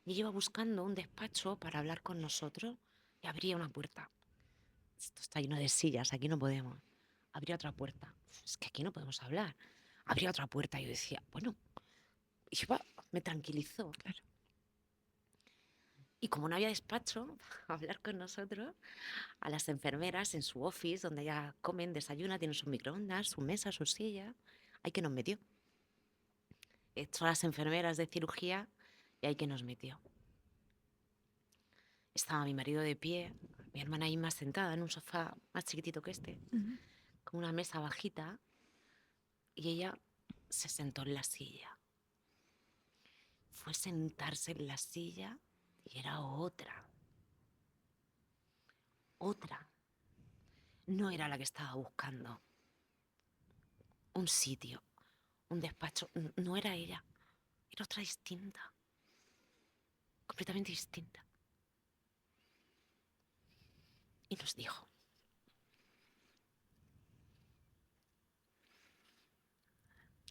y ella iba buscando un despacho para hablar con nosotros y abría una puerta. Esto está lleno de sillas, aquí no podemos. Abría otra puerta. Es que aquí no podemos hablar. Abría otra puerta y yo decía, bueno, me tranquilizó. Claro. Y como no había despacho para hablar con nosotros, a las enfermeras en su office, donde ya comen, desayunan, tienen sus microondas, su mesa, su silla, ahí que nos metió. Todas las enfermeras de cirugía y ahí que nos metió. Estaba mi marido de pie, mi hermana Inma sentada en un sofá más chiquitito que este, con una mesa bajita, y ella se sentó en la silla. Fue sentarse en la silla y era otra. Otra. No era la que estaba buscando. Un sitio, un despacho. No era ella. Era otra distinta. Completamente distinta. Y nos dijo,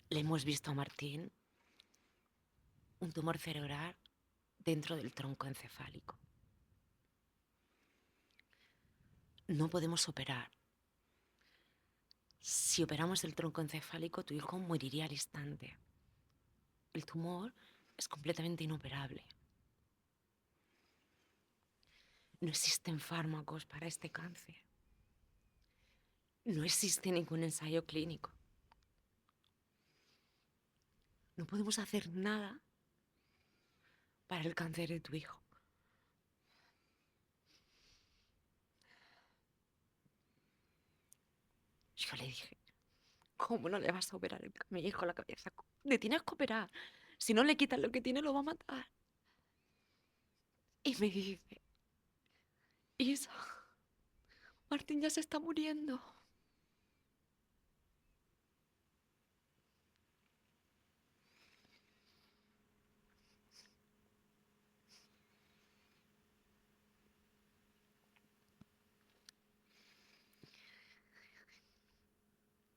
le hemos visto a Martín un tumor cerebral dentro del tronco encefálico. No podemos operar. Si operamos el tronco encefálico, tu hijo moriría al instante. El tumor es completamente inoperable. No existen fármacos para este cáncer. No existe ningún ensayo clínico. No podemos hacer nada para el cáncer de tu hijo. Yo le dije, ¿cómo no le vas a operar a mi hijo la cabeza? Le tienes que operar. Si no le quitas lo que tiene, lo va a matar. Y me dice, Isa, Martín ya se está muriendo.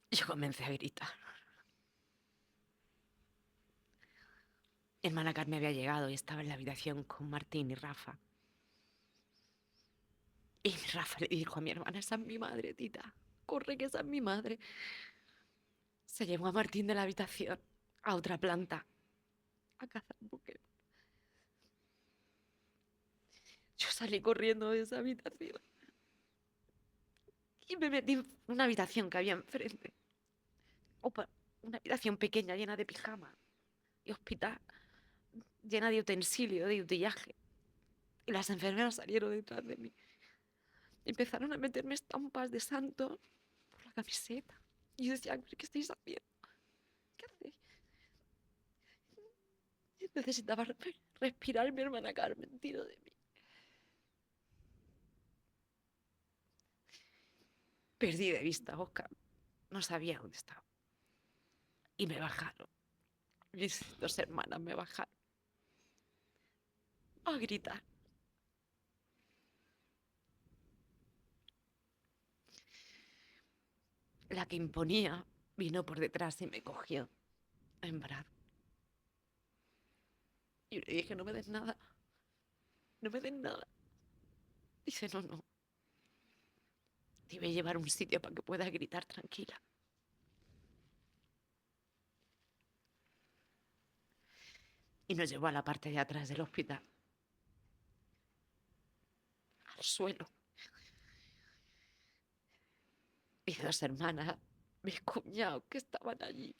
Yo comencé a gritar. Hermana Carmen había llegado y estaba en la habitación con Martín y Rafa. Y Rafa le dijo a mi hermana, esa es mi madre, tita. Corre, que esa es mi madre. Se llevó a Martín de la habitación a otra planta a cazar Pokémon. Yo salí corriendo de esa habitación y me metí en una habitación que había enfrente. Una habitación pequeña llena de pijama y hospital, llena de utensilio, de utillaje. Y las enfermeras salieron detrás de mí. Empezaron a meterme estampas de santo por la camiseta. Y yo decía, ¿qué estáis haciendo? ¿Qué hacéis? Necesitaba respirar. Mi hermana Carmen tiró de mí. Perdí de vista a Oscar. No sabía dónde estaba. Y me bajaron. Mis 2 hermanas me bajaron a gritar. La que imponía vino por detrás y me cogió en brazos. Y le dije, no me des nada. No me des nada. Dice, no, no. Te voy a llevar a un sitio para que puedas gritar tranquila. Y nos llevó a la parte de atrás del hospital. Al suelo. Mis 2 hermanas, mis cuñados que estaban allí.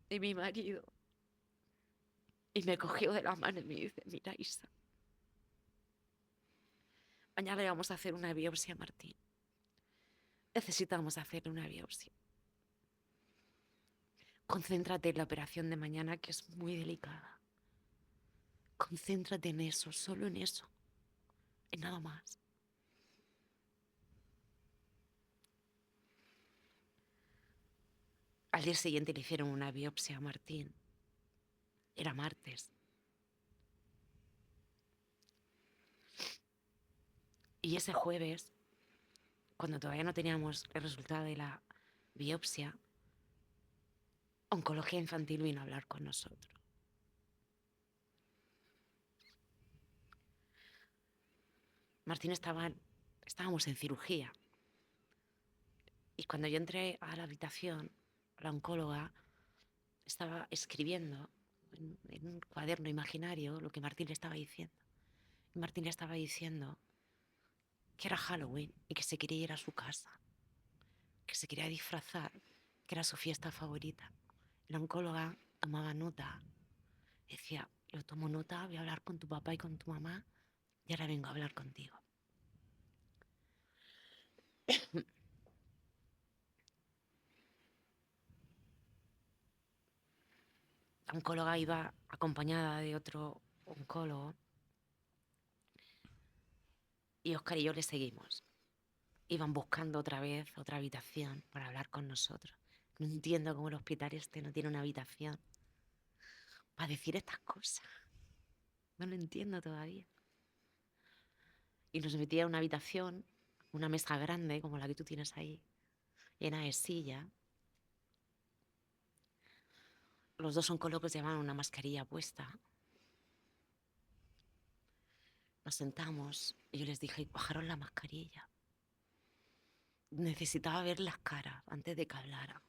Y mi marido. Y me cogió de la mano y me dice, mira, Isa, mañana le vamos a hacer una biopsia a Martín. Necesitamos hacerle una biopsia. Concéntrate en la operación de mañana, que es muy delicada. Concéntrate en eso, solo en eso. En nada más. Al día siguiente le hicieron una biopsia a Martín. Era martes. Y ese jueves, cuando todavía no teníamos el resultado de la biopsia, Oncología Infantil vino a hablar con nosotros. Martín estábamos en cirugía. Y cuando yo entré a la habitación, la oncóloga estaba escribiendo en un cuaderno imaginario lo que Martín le estaba diciendo. Y Martín le estaba diciendo que era Halloween y que se quería ir a su casa, que se quería disfrazar, que era su fiesta favorita. La oncóloga tomaba nota, decía, yo tomo nota, voy a hablar con tu papá y con tu mamá y ahora vengo a hablar contigo. La oncóloga iba acompañada de otro oncólogo y Óscar y yo le seguimos. Iban buscando otra vez otra habitación para hablar con nosotros. No entiendo cómo el hospital no tiene una habitación para decir estas cosas. No lo entiendo todavía. Y nos metía a una habitación, una mesa grande como la que tú tienes ahí, llena de silla. Los 2 oncólogos llevaban una mascarilla puesta. Nos sentamos y yo les dije, bajaron la mascarilla. Necesitaba ver las caras antes de que hablara.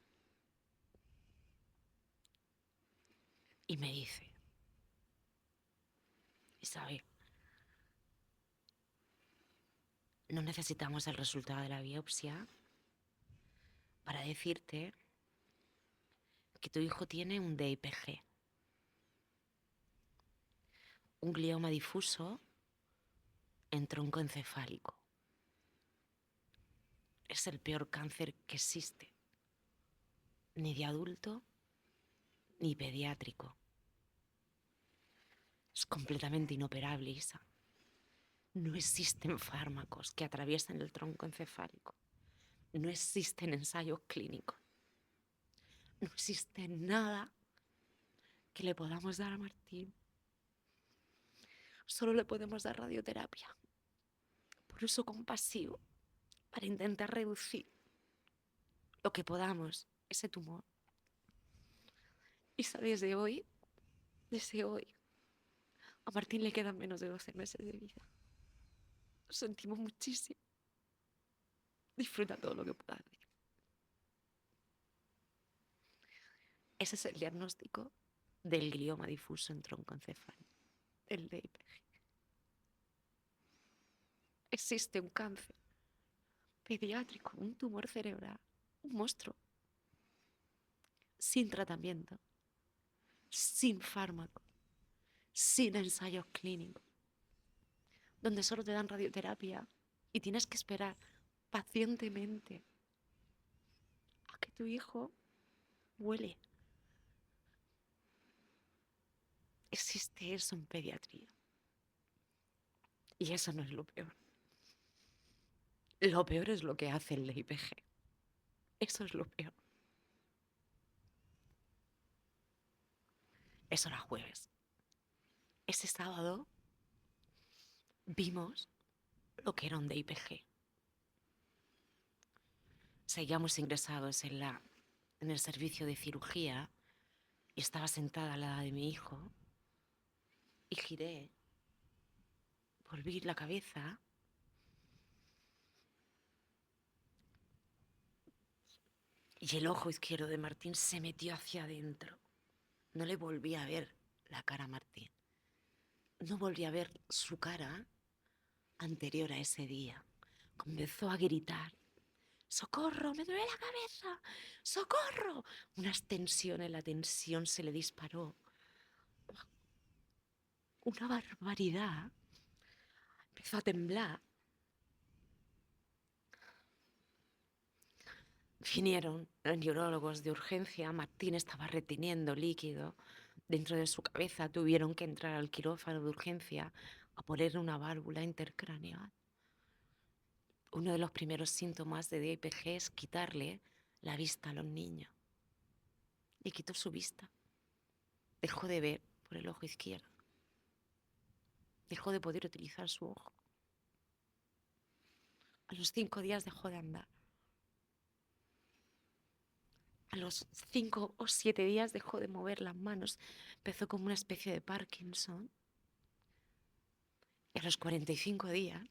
Y me dice, Isabel, no necesitamos el resultado de la biopsia para decirte que tu hijo tiene un DIPG, un glioma difuso en tronco encefálico. Es el peor cáncer que existe, ni de adulto ni pediátrico. Es completamente inoperable, Isa. No existen fármacos que atraviesen el tronco encefálico. No existen ensayos clínicos. No existe nada que le podamos dar a Martín. Solo le podemos dar radioterapia por uso compasivo para intentar reducir lo que podamos ese tumor. Isa, desde hoy, a Martín le quedan menos de 12 meses de vida. Lo sentimos muchísimo. Disfruta todo lo que puedas hacer. Ese es el diagnóstico del glioma difuso en tronco encefálico, el DIPG. Existe un cáncer pediátrico, un tumor cerebral, un monstruo, sin tratamiento, sin fármaco, sin ensayos clínicos, donde solo te dan radioterapia y tienes que esperar pacientemente a que tu hijo huele. existe eso en pediatría. Y eso no es lo peor. Lo peor es lo que hace el IPG. Eso es lo peor. Eso era jueves. Ese sábado vimos lo que era un DIPG. Seguíamos ingresados en el servicio de cirugía y estaba sentada al lado de mi hijo y giré, volví la cabeza y el ojo izquierdo de Martín se metió hacia adentro. No le volví a ver la cara a Martín. No volví a ver su cara anterior a ese día. Comenzó a gritar: ¡socorro! ¡Me duele la cabeza! ¡Socorro! Unas tensiones, la tensión se le disparó. Una barbaridad. Empezó a temblar. Vinieron los neurólogos de urgencia. Martín estaba reteniendo líquido dentro de su cabeza. Tuvieron que entrar al quirófano de urgencia a ponerle una válvula intercraneal. Uno de los primeros síntomas de DIPG es quitarle la vista a los niños. Le quitó su vista. Dejó de ver por el ojo izquierdo. Dejó de poder utilizar su ojo. A los 5 días dejó de andar. A los 5 o 7 días dejó de mover las manos. Empezó como una especie de Parkinson. Y a los 45 días,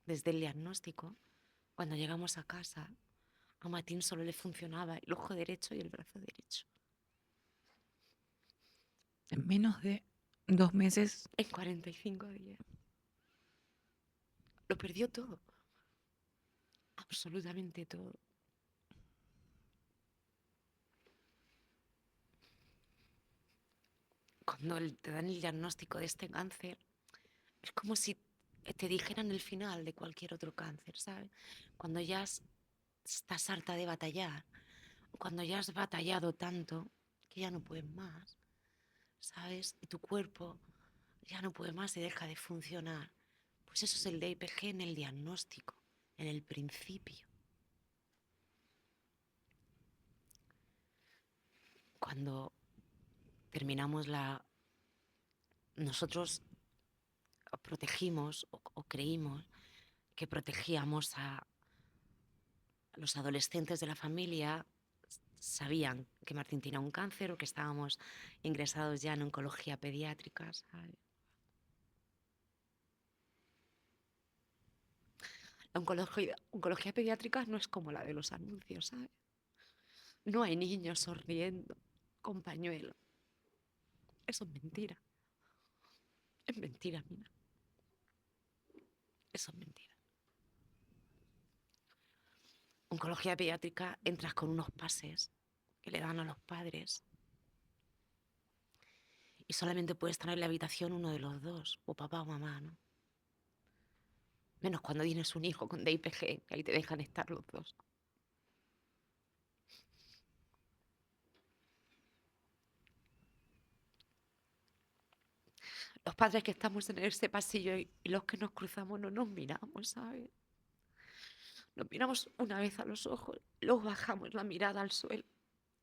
desde el diagnóstico, cuando llegamos a casa, a Martín solo le funcionaba el ojo derecho y el brazo derecho. En menos de 2 meses. En 45 días. Lo perdió todo. Absolutamente todo. Cuando te dan el diagnóstico de este cáncer, es como si te dijeran el final de cualquier otro cáncer, ¿sabes? Cuando ya estás harta de batallar, cuando ya has batallado tanto que ya no puedes más, ¿sabes? Y tu cuerpo ya no puede más y deja de funcionar. Pues eso es el DIPG en el diagnóstico, en el principio. Cuando terminamos nosotros protegimos o creímos que protegíamos a los adolescentes de la familia. Sabían que Martín tenía un cáncer o que estábamos ingresados ya en oncología pediátrica, ¿sabes? La oncología pediátrica no es como la de los anuncios, ¿sabes? No hay niños sonriendo con pañuelo. Eso es mentira. Es mentira, mira. Eso es mentira. Oncología pediátrica entras con unos pases que le dan a los padres y solamente puede estar en la habitación uno de los dos, o papá o mamá, ¿no? Menos cuando tienes un hijo con DIPG, que ahí te dejan estar los dos. Los padres que estamos en ese pasillo y los que nos cruzamos no nos miramos, ¿sabes? Nos miramos una vez a los ojos, luego bajamos la mirada al suelo.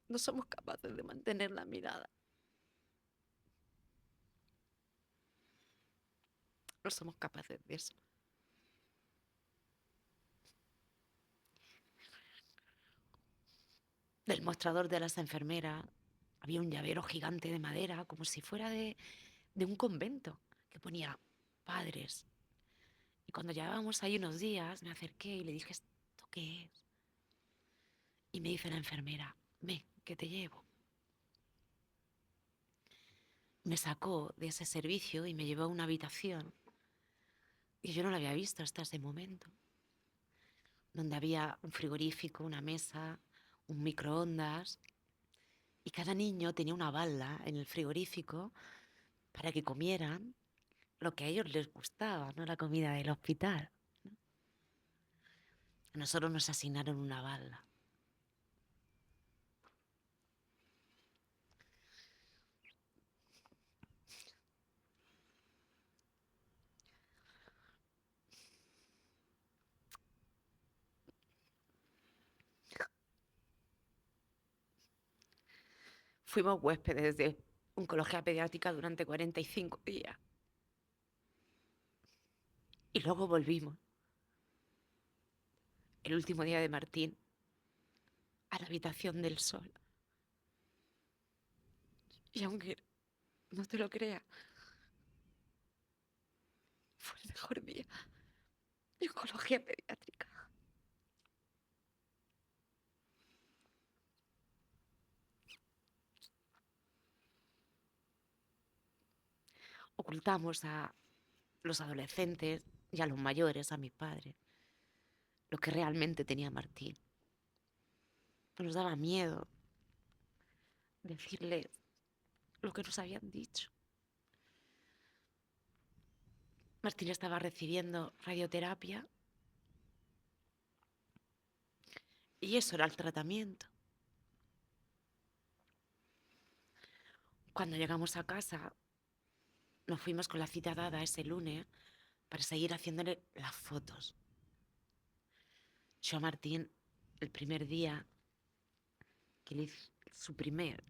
No somos capaces de mantener la mirada. No somos capaces de eso. Del mostrador de las enfermeras había un llavero gigante de madera, como si fuera de un convento, que ponía padres. Y cuando llevábamos ahí unos días, me acerqué y le dije: ¿esto qué es? Y me dice la enfermera: ven, que te llevo. Me sacó de ese servicio y me llevó a una habitación que yo no la había visto hasta ese momento, donde había un frigorífico, una mesa, un microondas, y cada niño tenía una balda en el frigorífico para que comieran lo que a ellos les gustaba, no la comida del hospital, ¿no? A nosotros nos asignaron una balda. Fuimos huéspedes de oncología pediátrica durante 45 días. Y luego volvimos, el último día de Martín, a la habitación del sol. Y aunque no te lo creas, fue el mejor día de oncología pediátrica. Ocultamos a los adolescentes y a los mayores, a mis padres, lo que realmente tenía Martín. Nos daba miedo decirles lo que nos habían dicho. Martín estaba recibiendo radioterapia y eso era el tratamiento. Cuando llegamos a casa, nos fuimos con la cita dada ese lunes para seguir haciéndole las fotos. Yo a Martín, el primer día que le hice su primera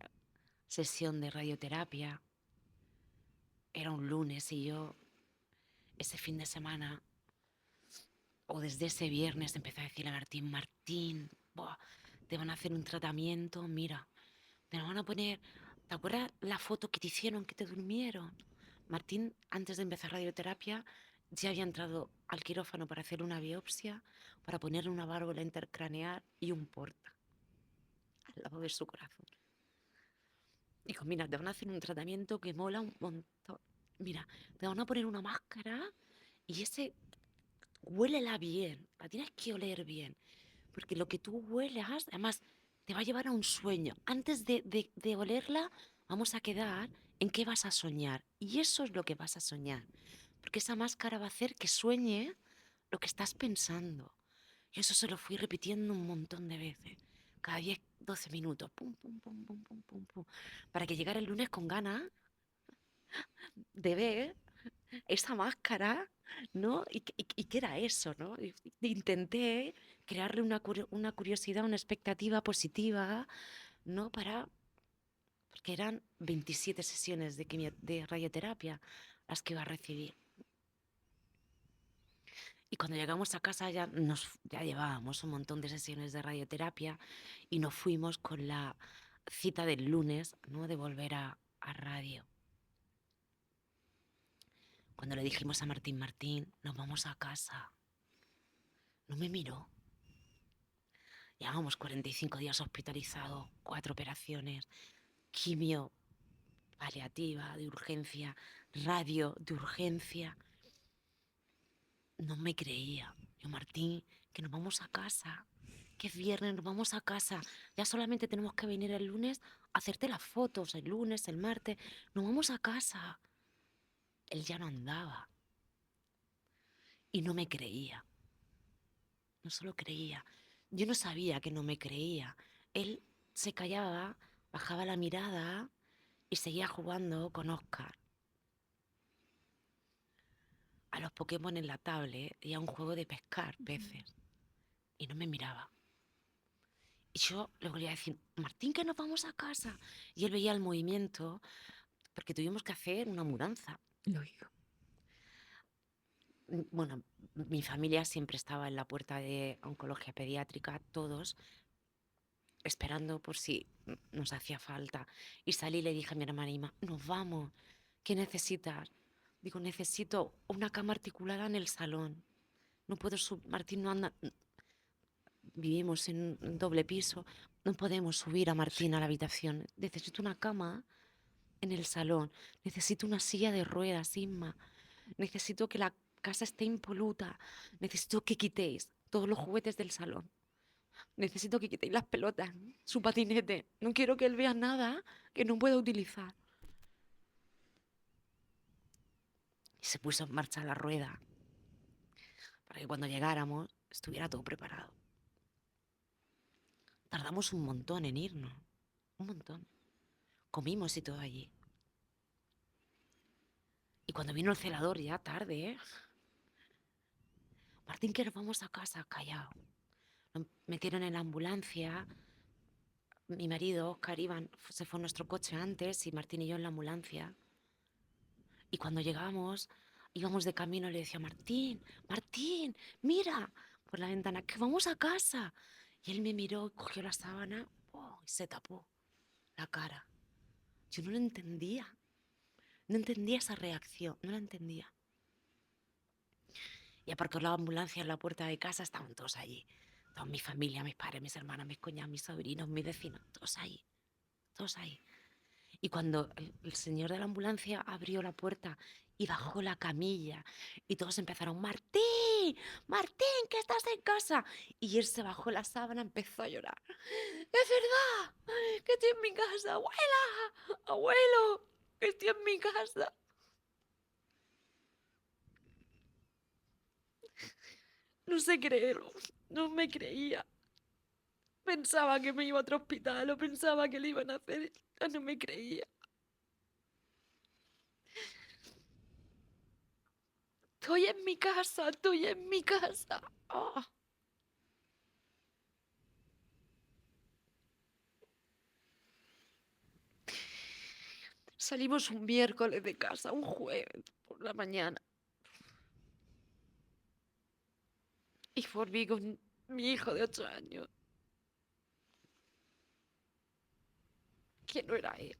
sesión de radioterapia, era un lunes y yo ese fin de semana o desde ese viernes empecé a decirle a Martín, Martín, buah, te van a hacer un tratamiento, mira, te van a poner, ¿te acuerdas la foto que te hicieron que te durmieron? Martín, antes de empezar radioterapia, ya había entrado al quirófano para hacer una biopsia, para ponerle una válvula intercraneal y un porta al lado de su corazón. Dijo, mira, te van a hacer un tratamiento que mola un montón. Mira, te van a poner una máscara y ese, huélela bien, la tienes que oler bien. Porque lo que tú huelas, además, te va a llevar a un sueño. Antes de olerla, vamos a quedar en qué vas a soñar. Y eso es lo que vas a soñar. Porque esa máscara va a hacer que sueñe lo que estás pensando. Y eso se lo fui repitiendo un montón de veces. Cada 10, 12 minutos. Pum, pum, pum, pum, pum, pum, pum. Para que llegara el lunes con ganas de ver esa máscara, ¿no? ¿Y qué era eso, no? Intenté crearle una curiosidad, una expectativa positiva, ¿no? Porque eran 27 sesiones de radioterapia las que iba a recibir. Y cuando llegamos a casa ya llevábamos un montón de sesiones de radioterapia y nos fuimos con la cita del lunes, ¿no? De volver a radio. Cuando le dijimos a Martín, Martín, nos vamos a casa, no me miró. Llevábamos 45 días hospitalizados, 4 operaciones, quimio paliativa de urgencia, radio de urgencia. No me creía. Yo, Martín, que nos vamos a casa, que es viernes, nos vamos a casa. Ya solamente tenemos que venir el lunes a hacerte las fotos, el lunes, el martes. Nos vamos a casa. Él ya no andaba. Y no me creía. No solo creía. Yo no sabía que no me creía. Él se callaba, bajaba la mirada y seguía jugando con Oscar a los Pokémon en la tablet y a un juego de pescar peces. Y no me miraba. Y yo le volvía a decir, Martín, que nos vamos a casa. Y él veía el movimiento, porque tuvimos que hacer una mudanza. Lógico. Bueno, mi familia siempre estaba en la puerta de oncología pediátrica, todos, esperando por si nos hacía falta. Y salí y le dije a mi hermana Ima, nos vamos, ¿qué necesitas? Digo, necesito una cama articulada en el salón. No puedo subir, Martín no anda, vivimos en un doble piso, no podemos subir a Martín a la habitación. Necesito una cama en el salón, necesito una silla de ruedas, Inma, necesito que la casa esté impoluta, necesito que quitéis todos los juguetes del salón. Necesito que quitéis las pelotas, su patinete. No quiero que él vea nada que no pueda utilizar. Y se puso en marcha la rueda para que cuando llegáramos estuviera todo preparado. Tardamos un montón en irnos, un montón. Comimos y todo allí. Y cuando vino el celador, ya tarde, ¿eh? Martín, que nos vamos a casa, callado. Nos metieron en la ambulancia, mi marido, Oscar, se fue en nuestro coche antes y Martín y yo en la ambulancia. Y cuando llegamos, íbamos de camino y le decía, Martín, Martín, mira por la ventana, que vamos a casa. Y él me miró, cogió la sábana y se tapó la cara. Yo no lo entendía. No entendía esa reacción, no la entendía. Y aparcó la ambulancia en la puerta de casa, estaban todos allí. Toda mi familia, mis padres, mis hermanas, mis cuñados, mis sobrinos, mis vecinos, todos ahí, todos ahí. Y cuando el señor de la ambulancia abrió la puerta y bajó la camilla y todos empezaron, Martín, Martín, que estás en casa. Y él se bajó la sábana, empezó a llorar. Es verdad, que estoy en mi casa, abuela, abuelo, que estoy en mi casa. No sé creerlo, no me creía. Pensaba que me iba a otro hospital o pensaba que le iban a hacer. No me creía. Estoy en mi casa, estoy en mi casa. Oh. Salimos un miércoles de casa, un jueves por la mañana. Y volví con mi hijo de 8 años, que no era él.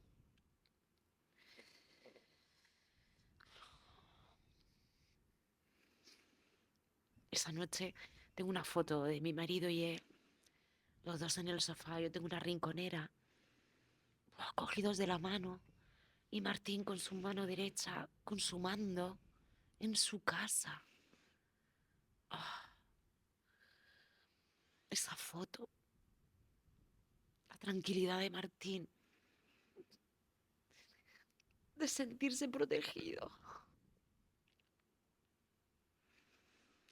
Esa noche tengo una foto de mi marido y él, los dos en el sofá. Yo tengo una rinconera, cogidos de la mano. Y Martín con su mano derecha consumando en su casa. Ah, esa foto, la tranquilidad de Martín, de sentirse protegido.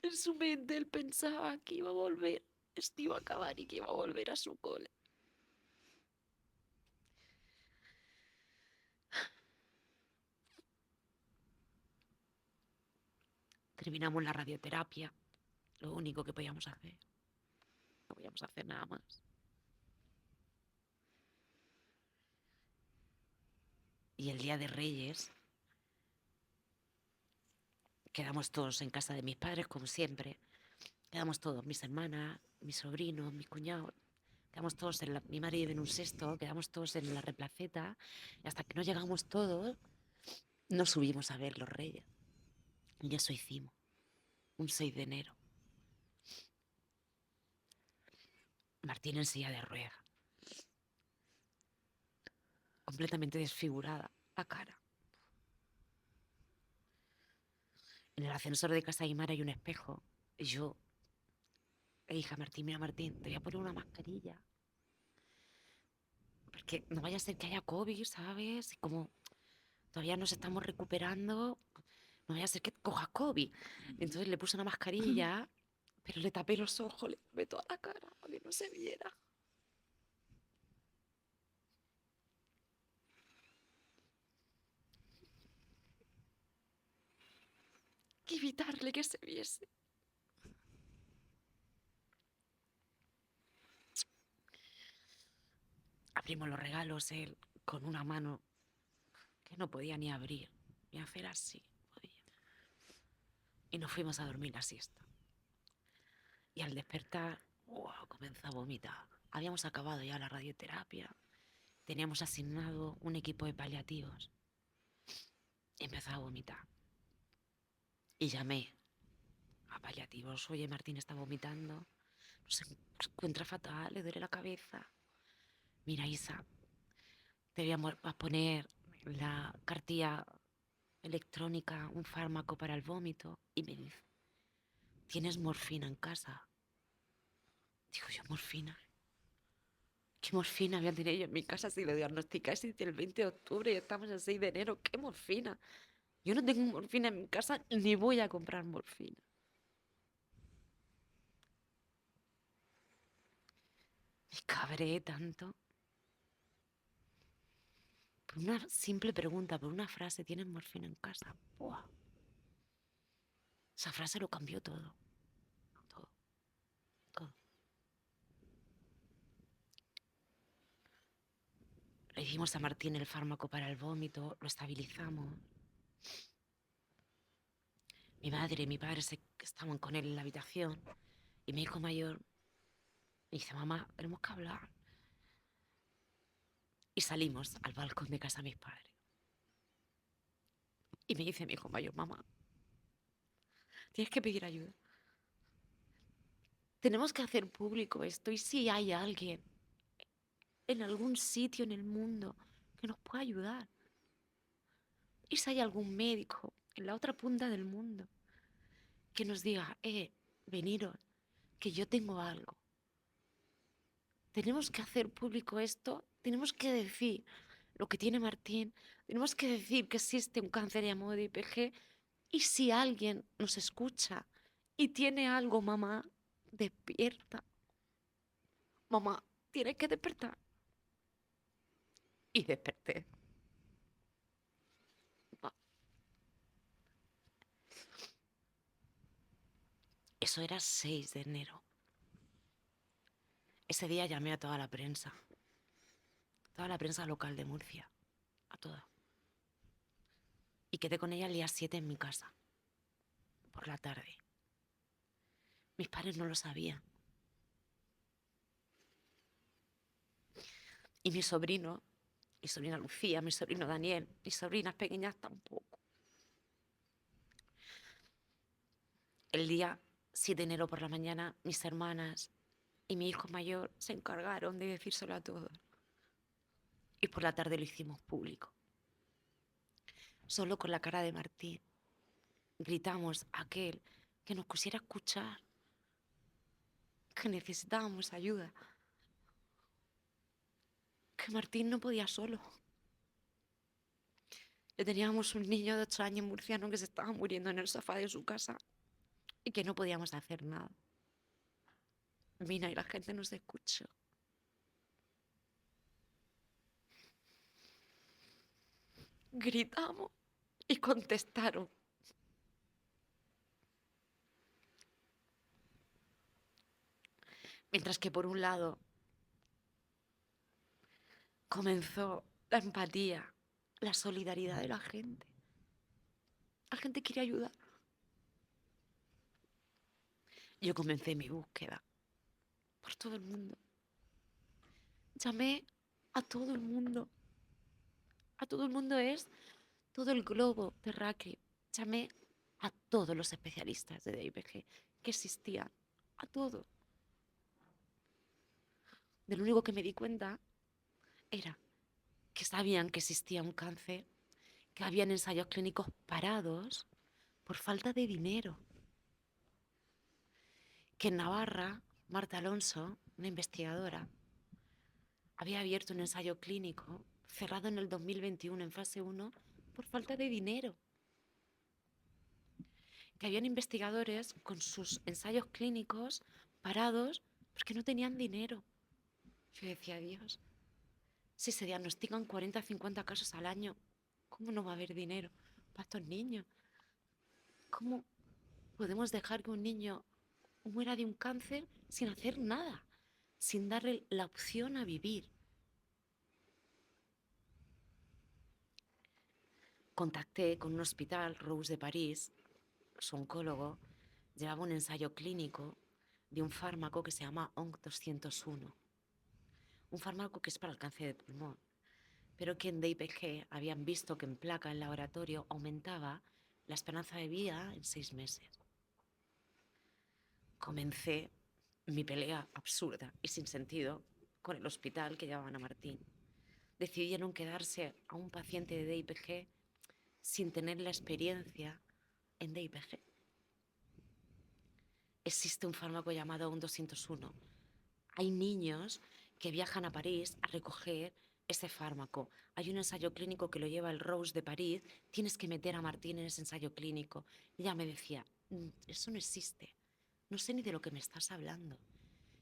En su mente él pensaba que iba a volver, esto iba a acabar y que iba a volver a su cole. Terminamos la radioterapia, lo único que podíamos hacer. No podíamos hacer nada más. Y el día de Reyes quedamos todos en casa de mis padres, como siempre. Quedamos todos, mis hermanas, mis sobrinos, mis cuñados. Quedamos todos mi marido en un cesto, quedamos todos en la replaceta. Y hasta que no llegamos todos, no subimos a ver los Reyes. Y eso hicimos, un 6 de enero. Martín en silla de ruedas, completamente desfigurada la cara. En el ascensor de casa de Aymara hay un espejo. Y yo le dije a Martín, mira Martín, te voy a poner una mascarilla. Porque no vaya a ser que haya COVID, ¿sabes? Y como todavía nos estamos recuperando, no vaya a ser que coja COVID. Entonces le puse una mascarilla, pero le tapé los ojos, le tapé toda la cara para que no se viera. Que evitarle que se viese. Abrimos los regalos, él con una mano que no podía ni abrir, ni hacer así. Podía. Y nos fuimos a dormir la siesta. Y al despertar, comenzó a vomitar. Habíamos acabado ya la radioterapia. Teníamos asignado un equipo de paliativos. Y empezó a vomitar. Y llamé a paliativos. Oye, Martín está vomitando. Se encuentra fatal, le duele la cabeza. Mira, Isa, te voy a poner la cartilla electrónica, un fármaco para el vómito. Y me dice, ¿tienes morfina en casa? Digo yo, ¿morfina? ¿Qué morfina voy a tener yo en mi casa si lo diagnosticáis el 20 de octubre y estamos el 6 de enero? ¿Qué morfina? Yo no tengo morfina en mi casa ni voy a comprar morfina. Me cabré tanto. Por una simple pregunta, por una frase, ¿tienes morfina en casa? ¡Buah! Esa frase lo cambió todo. Todo, todo. dimos a Martín el fármaco para el vómito, lo estabilizamos. Mi madre y mi padre estaban con él en la habitación y mi hijo mayor me dice, mamá, tenemos que hablar. Y salimos al balcón de casa de mis padres. Y me dice mi hijo mayor, mamá, tienes que pedir ayuda. Tenemos que hacer público esto y si hay alguien en algún sitio en el mundo que nos pueda ayudar. Y si hay algún médico en la otra punta del mundo que nos diga, veniros, que yo tengo algo. Tenemos que hacer público esto, tenemos que decir lo que tiene Martín, tenemos que decir que existe un cáncer llamado DIPG y si alguien nos escucha y tiene algo, mamá, despierta. Mamá, tienes que despertar. Y desperté. Eso era 6 de enero. Ese día llamé a toda la prensa local de Murcia, a toda. Y quedé con ella el día 7 en mi casa, por la tarde. Mis padres no lo sabían. Y mi sobrino, mi sobrina Lucía, mi sobrino Daniel, mis sobrinas pequeñas tampoco. El día 7 de enero por la mañana, mis hermanas y mi hijo mayor se encargaron de decírselo a todos. Y por la tarde lo hicimos público. Solo con la cara de Martín gritamos a aquel que nos quisiera escuchar, que necesitábamos ayuda, que Martín no podía solo. Que teníamos un niño de 8 años murciano que se estaba muriendo en el sofá de su casa y que no podíamos hacer nada. Mira, y la gente nos escuchó. Gritamos y contestaron. Mientras que por un lado comenzó la empatía, la solidaridad de la gente. La gente quería ayudar. Yo comencé mi búsqueda por todo el mundo. Llamé a todo el mundo. A todo el mundo es todo el globo terráqueo. Llamé a todos los especialistas de DIPG que existían. A todos. De lo único que me di cuenta era que sabían que existía un cáncer, que habían ensayos clínicos parados por falta de dinero. Que en Navarra, Marta Alonso, una investigadora, había abierto un ensayo clínico cerrado en el 2021 en fase 1 por falta de dinero. Que habían investigadores con sus ensayos clínicos parados porque no tenían dinero. Yo decía, Dios, si se diagnostican 40 o 50 casos al año, ¿cómo no va a haber dinero para estos niños? ¿Cómo podemos dejar que un niño muera de un cáncer sin hacer nada, sin darle la opción a vivir? Contacté con un hospital, Rose de París, su oncólogo, llevaba un ensayo clínico de un fármaco que se llama ONC201. Un fármaco que es para el cáncer de pulmón, pero que en DIPG habían visto que en placa en laboratorio aumentaba la esperanza de vida en 6 meses. Comencé mi pelea absurda y sin sentido con el hospital que llevaban a Martín. Decidieron quedarse a un paciente de DIPG sin tener la experiencia en DIPG. Existe un fármaco llamado ONC201. Hay niños que viajan a París a recoger ese fármaco. Hay un ensayo clínico que lo lleva el Rose de París. Tienes que meter a Martín en ese ensayo clínico. Y ella me decía, eso no existe. No sé ni de lo que me estás hablando.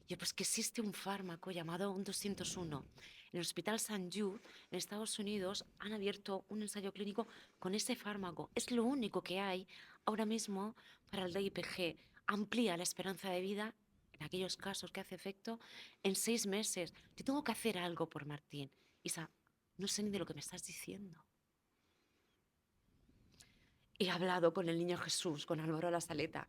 Yo, pues que existe un fármaco llamado ONC201. En el Hospital St. Jude, en Estados Unidos, han abierto un ensayo clínico con ese fármaco. Es lo único que hay ahora mismo para el DIPG. Amplía la esperanza de vida, en aquellos casos que hace efecto, en 6 meses. Yo tengo que hacer algo por Martín. Isa, no sé ni de lo que me estás diciendo. He hablado con el niño Jesús, con Álvaro La Saleta.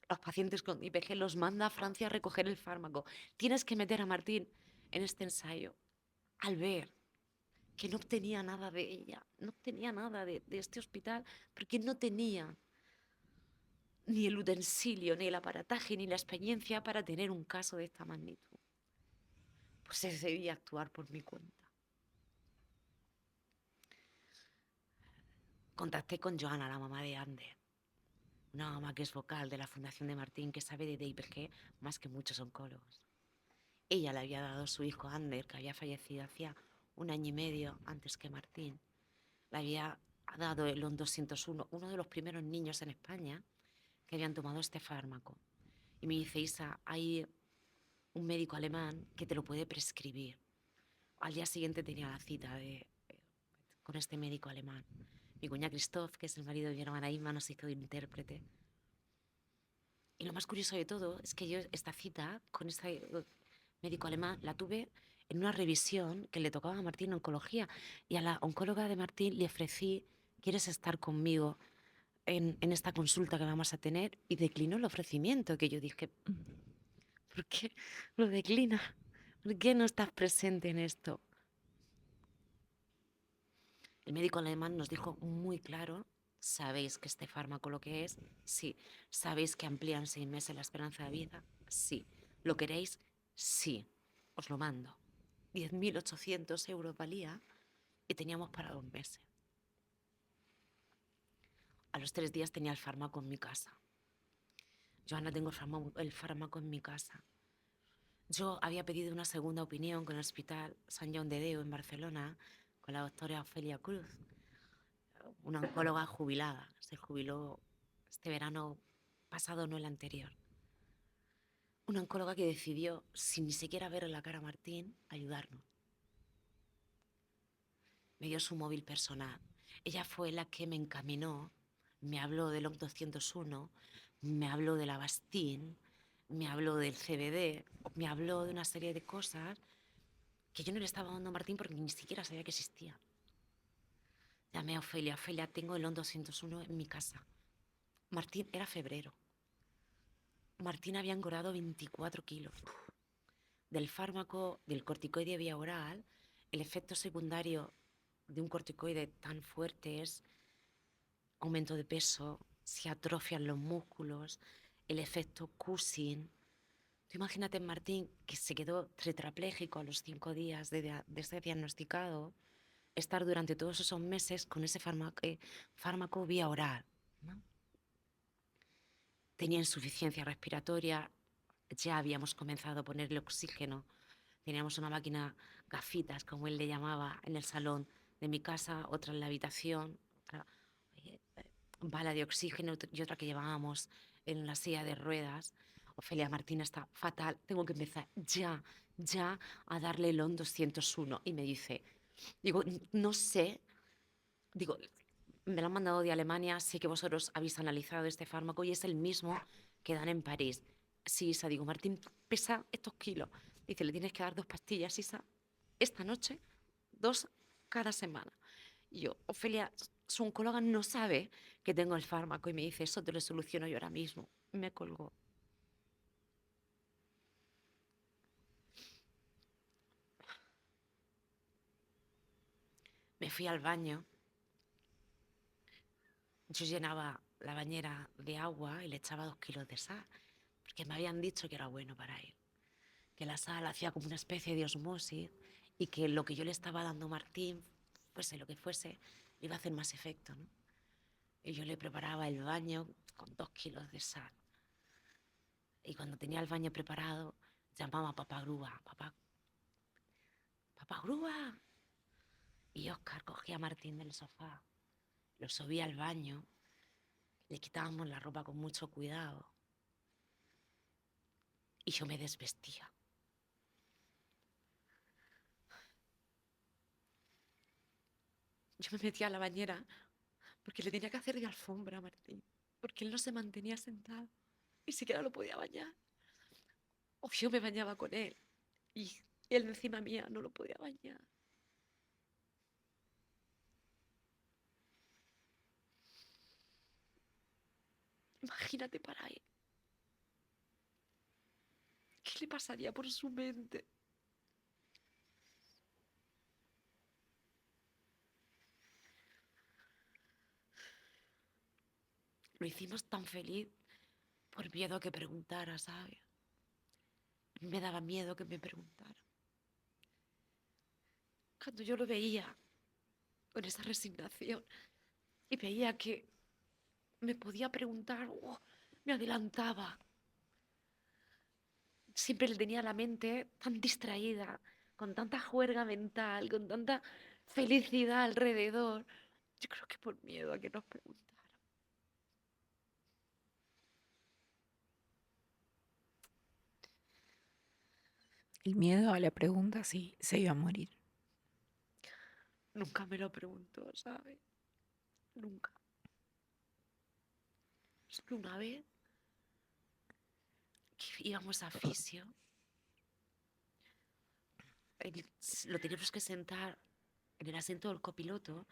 Los pacientes con IPG los manda a Francia a recoger el fármaco. Tienes que meter a Martín en este ensayo. Al ver que no obtenía nada de ella, no obtenía nada de este hospital, porque no tenía ni el utensilio, ni el aparataje, ni la experiencia para tener un caso de esta magnitud. Pues decidí actuar por mi cuenta. Contacté con Joana, la mamá de Ander, una mamá que es vocal de la Fundación de Martín, que sabe de DIPG más que muchos oncólogos. Ella le había dado a su hijo Ander, que había fallecido hacía 1 año y medio antes que Martín. Le había dado el ON 201, uno de los primeros niños en España que habían tomado este fármaco. Y me dice, Isa, hay un médico alemán que te lo puede prescribir. Al día siguiente tenía la cita con este médico alemán. Mi cuñada Christoph, que es el marido de mi hermana Inma, nos hizo de intérprete. Y lo más curioso de todo es que yo esta cita con este médico alemán la tuve en una revisión que le tocaba a Martín en oncología. Y a la oncóloga de Martín le ofrecí, ¿quieres estar conmigo en esta consulta que vamos a tener? Y declinó el ofrecimiento, que yo dije, ¿por qué lo declina? ¿Por qué no estás presente en esto? El médico alemán nos dijo muy claro, ¿sabéis que este fármaco lo que es? Sí. ¿Sabéis que amplían 6 meses la esperanza de vida? Sí. ¿Lo queréis? Sí. Os lo mando. 10.800 euros valía y teníamos para 2 meses. A los 3 días tenía el fármaco en mi casa. Joana, tengo el fármaco en mi casa. Yo había pedido una segunda opinión con el Hospital Sant Joan de Déu en Barcelona, con la doctora Ofelia Cruz, una oncóloga jubilada. Se jubiló este verano pasado, no el anterior. Una oncóloga que decidió, sin ni siquiera ver en la cara a Martín, ayudarnos. Me dio su móvil personal. Ella fue la que me encaminó, me habló del ON 201, me habló de la Avastin, me habló del CBD, me habló de una serie de cosas que yo no le estaba dando a Martín porque ni siquiera sabía que existía. Llamé a Ofelia, Ofelia, tengo el ON 201 en mi casa. Martín, era febrero. Martín había engordado 24 kilos. Del fármaco, del corticoide vía oral, el efecto secundario de un corticoide tan fuerte es aumento de peso, se atrofian los músculos, el efecto Cushing. Tú imagínate Martín, que se quedó tetrapléjico a los 5 días de ser diagnosticado, estar durante todos esos meses con ese fármaco vía oral, ¿no? Tenía insuficiencia respiratoria, ya habíamos comenzado a ponerle oxígeno. Teníamos una máquina gafitas, como él le llamaba, en el salón de mi casa, otra en la habitación, otra bala de oxígeno y otra que llevábamos en la silla de ruedas. Ofelia, Martín está fatal, tengo que empezar ya a darle el ON 201. Y me dice, digo, no sé, digo, me lo han mandado de Alemania, sé que vosotros habéis analizado este fármaco y es el mismo que dan en París. Sí, Isa, digo, Martín pesa estos kilos. Dice, le tienes que dar 2 pastillas, Isa, esta noche, 2 cada semana. Y yo, Ofelia, su oncóloga no sabe que tengo el fármaco y me dice, eso te lo soluciono yo ahora mismo. Me colgó. Me fui al baño. Yo llenaba la bañera de agua y le echaba 2 kilos de sal, porque me habían dicho que era bueno para él, que la sal hacía como una especie de osmosis y que lo que yo le estaba dando a Martín, fuese lo que fuese, le iba a hacer más efecto, ¿no? Y yo le preparaba el baño con 2 kilos de sal. Y cuando tenía el baño preparado, llamaba a papá grúa, papá grúa. Y Óscar cogía a Martín del sofá, lo subía al baño, le quitábamos la ropa con mucho cuidado y yo me desvestía. Yo me metía a la bañera porque le tenía que hacer de alfombra a Martín, porque él no se mantenía sentado, ni siquiera lo podía bañar. O yo me bañaba con él y él encima mía no lo podía bañar. Imagínate para él. ¿Qué le pasaría por su mente? Lo hicimos tan feliz por miedo a que preguntara, ¿sabes? Me daba miedo que me preguntara. Cuando yo lo veía con esa resignación y veía que me podía preguntar, me adelantaba. Siempre le tenía la mente tan distraída, con tanta juerga mental, con tanta felicidad alrededor. Yo creo que por miedo a que nos preguntara. El miedo a la pregunta si se iba a morir. Nunca me lo preguntó, ¿sabes? Nunca. Solo una vez que íbamos a fisio, lo teníamos que sentar en el asiento del copiloto,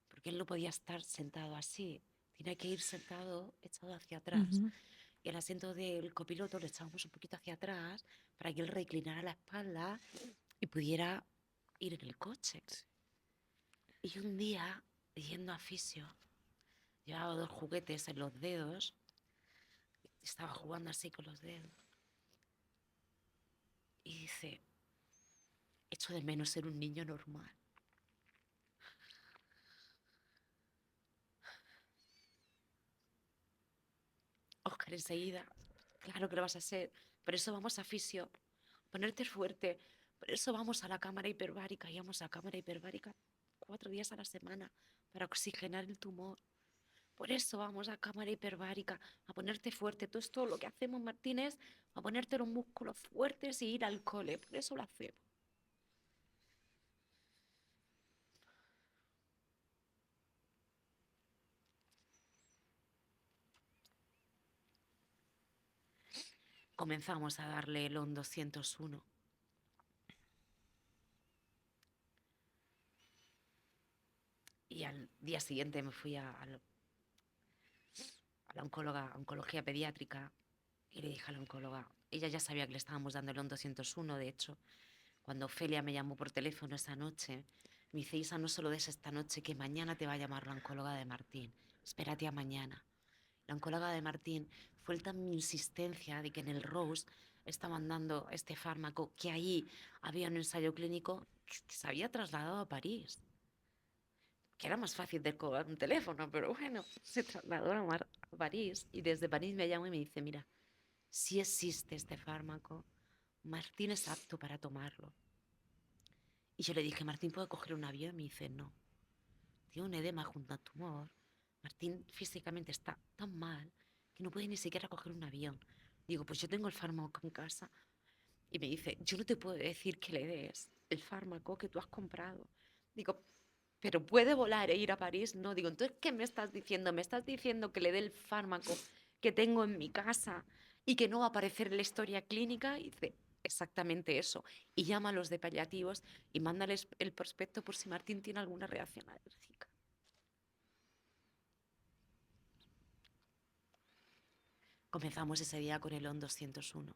porque él no podía estar sentado así. Tenía que ir sentado, echado hacia atrás. Ujú. Y el asiento del copiloto lo echábamos un poquito hacia atrás para que él reclinara la espalda y pudiera ir en el coche. Y un día, yendo a fisio, llevaba 2 juguetes en los dedos, estaba jugando así con los dedos. Y dice, echo de menos ser un niño normal. Óscar, enseguida, claro que lo vas a ser. Por eso vamos a fisio, ponerte fuerte. Por eso vamos a la cámara hiperbárica. Íbamos a cámara hiperbárica 4 días a la semana para oxigenar el tumor. Por eso vamos a cámara hiperbárica, a ponerte fuerte. Todo esto lo que hacemos, Martín, es a ponerte los músculos fuertes y ir al cole. Por eso lo hacemos. Comenzamos a darle el ON 201. Y al día siguiente me fui a la oncóloga, oncología pediátrica, y le dije a la oncóloga, ella ya sabía que le estábamos dando el ON 201, de hecho, cuando Ofelia me llamó por teléfono esa noche, me dice, Isa, no solo des esta noche, que mañana te va a llamar la oncóloga de Martín, espérate a mañana. La oncóloga de Martín fue tan mi insistencia de que en el Rose estaban dando este fármaco, que ahí había un ensayo clínico que se había trasladado a París. Que era más fácil de colgar un teléfono, pero bueno, se trasladó a París y desde París me llama y me dice, mira, si existe este fármaco, Martín es apto para tomarlo. Y yo le dije, Martín, ¿puede coger un avión? Y me dice, no, tiene un edema junto al tumor. Martín físicamente está tan mal que no puede ni siquiera coger un avión. Digo, pues yo tengo el fármaco en casa. Y me dice, yo no te puedo decir que le des el fármaco que tú has comprado. Digo, pero puede volar e ir a París. No, digo, entonces, ¿qué me estás diciendo? ¿Me estás diciendo que le dé el fármaco que tengo en mi casa y que no va a aparecer en la historia clínica? Y dice, exactamente eso. Y llama a los de paliativos y mándales el prospecto por si Martín tiene alguna reacción alérgica. Comenzamos ese día con el ON 201.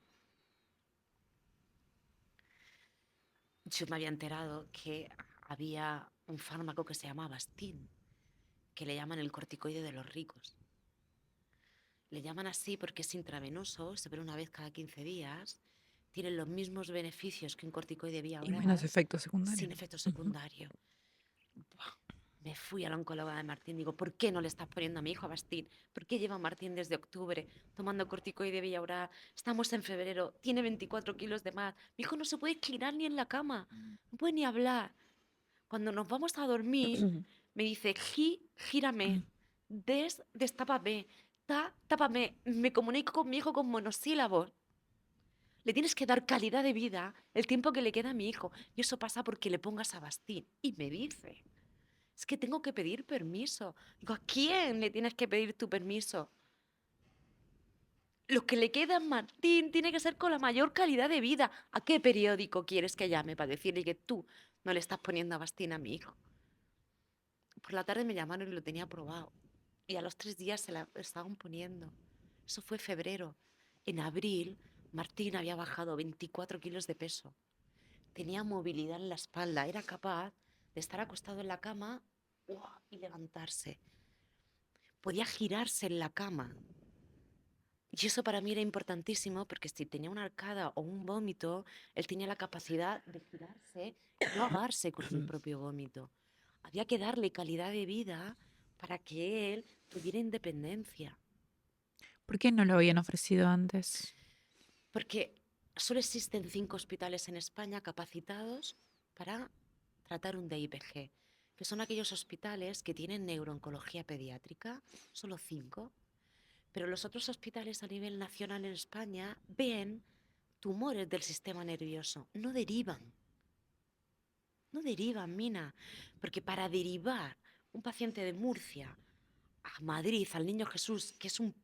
Yo me había enterado que había un fármaco que se llama Bastin, que le llaman el corticoide de los ricos. Le llaman así porque es intravenoso, se ve una vez cada 15 días, tiene los mismos beneficios que un corticoide vía Y menos oral, efectos secundarios. sin efecto Ujú. secundario. Buah. Me fui a la oncóloga de Martín, digo, ¿por qué no le estás poniendo a mi hijo a Bastin? ¿Por qué lleva Martín desde octubre tomando corticoide vía oral? Estamos en febrero, tiene 24 kilos de más. Mi hijo no se puede inclinar ni en la cama, no puede ni hablar. Cuando nos vamos a dormir, me dice, gírame, destápame, tápame. Me comunico con mi hijo con monosílabos. Le tienes que dar calidad de vida el tiempo que le queda a mi hijo. Y eso pasa porque le pongas a Bastín. Y me dice, es que tengo que pedir permiso. Digo, ¿a quién le tienes que pedir tu permiso? Lo que le queda a Martín tiene que ser con la mayor calidad de vida. ¿A qué periódico quieres que llame para decirle que tú no le estás poniendo a Bastín a mi hijo? Por la tarde me llamaron y lo tenía aprobado. Y a los 3 días se la estaban poniendo. Eso fue febrero. En abril, Martín había bajado 24 kilos de peso. Tenía movilidad en la espalda. Era capaz de estar acostado en la cama y levantarse. Podía girarse en la cama. Y eso para mí era importantísimo porque si tenía una arcada o un vómito, él tenía la capacidad de girarse y no ahogarse con el propio vómito. Había que darle calidad de vida para que él tuviera independencia. ¿Por qué no lo habían ofrecido antes? Porque solo existen 5 hospitales en España capacitados para tratar un DIPG, que son aquellos hospitales que tienen neurooncología pediátrica, solo 5. Pero los otros hospitales a nivel nacional en España ven tumores del sistema nervioso, no derivan. No derivan, Mina, porque para derivar un paciente de Murcia a Madrid, al Niño Jesús, que es un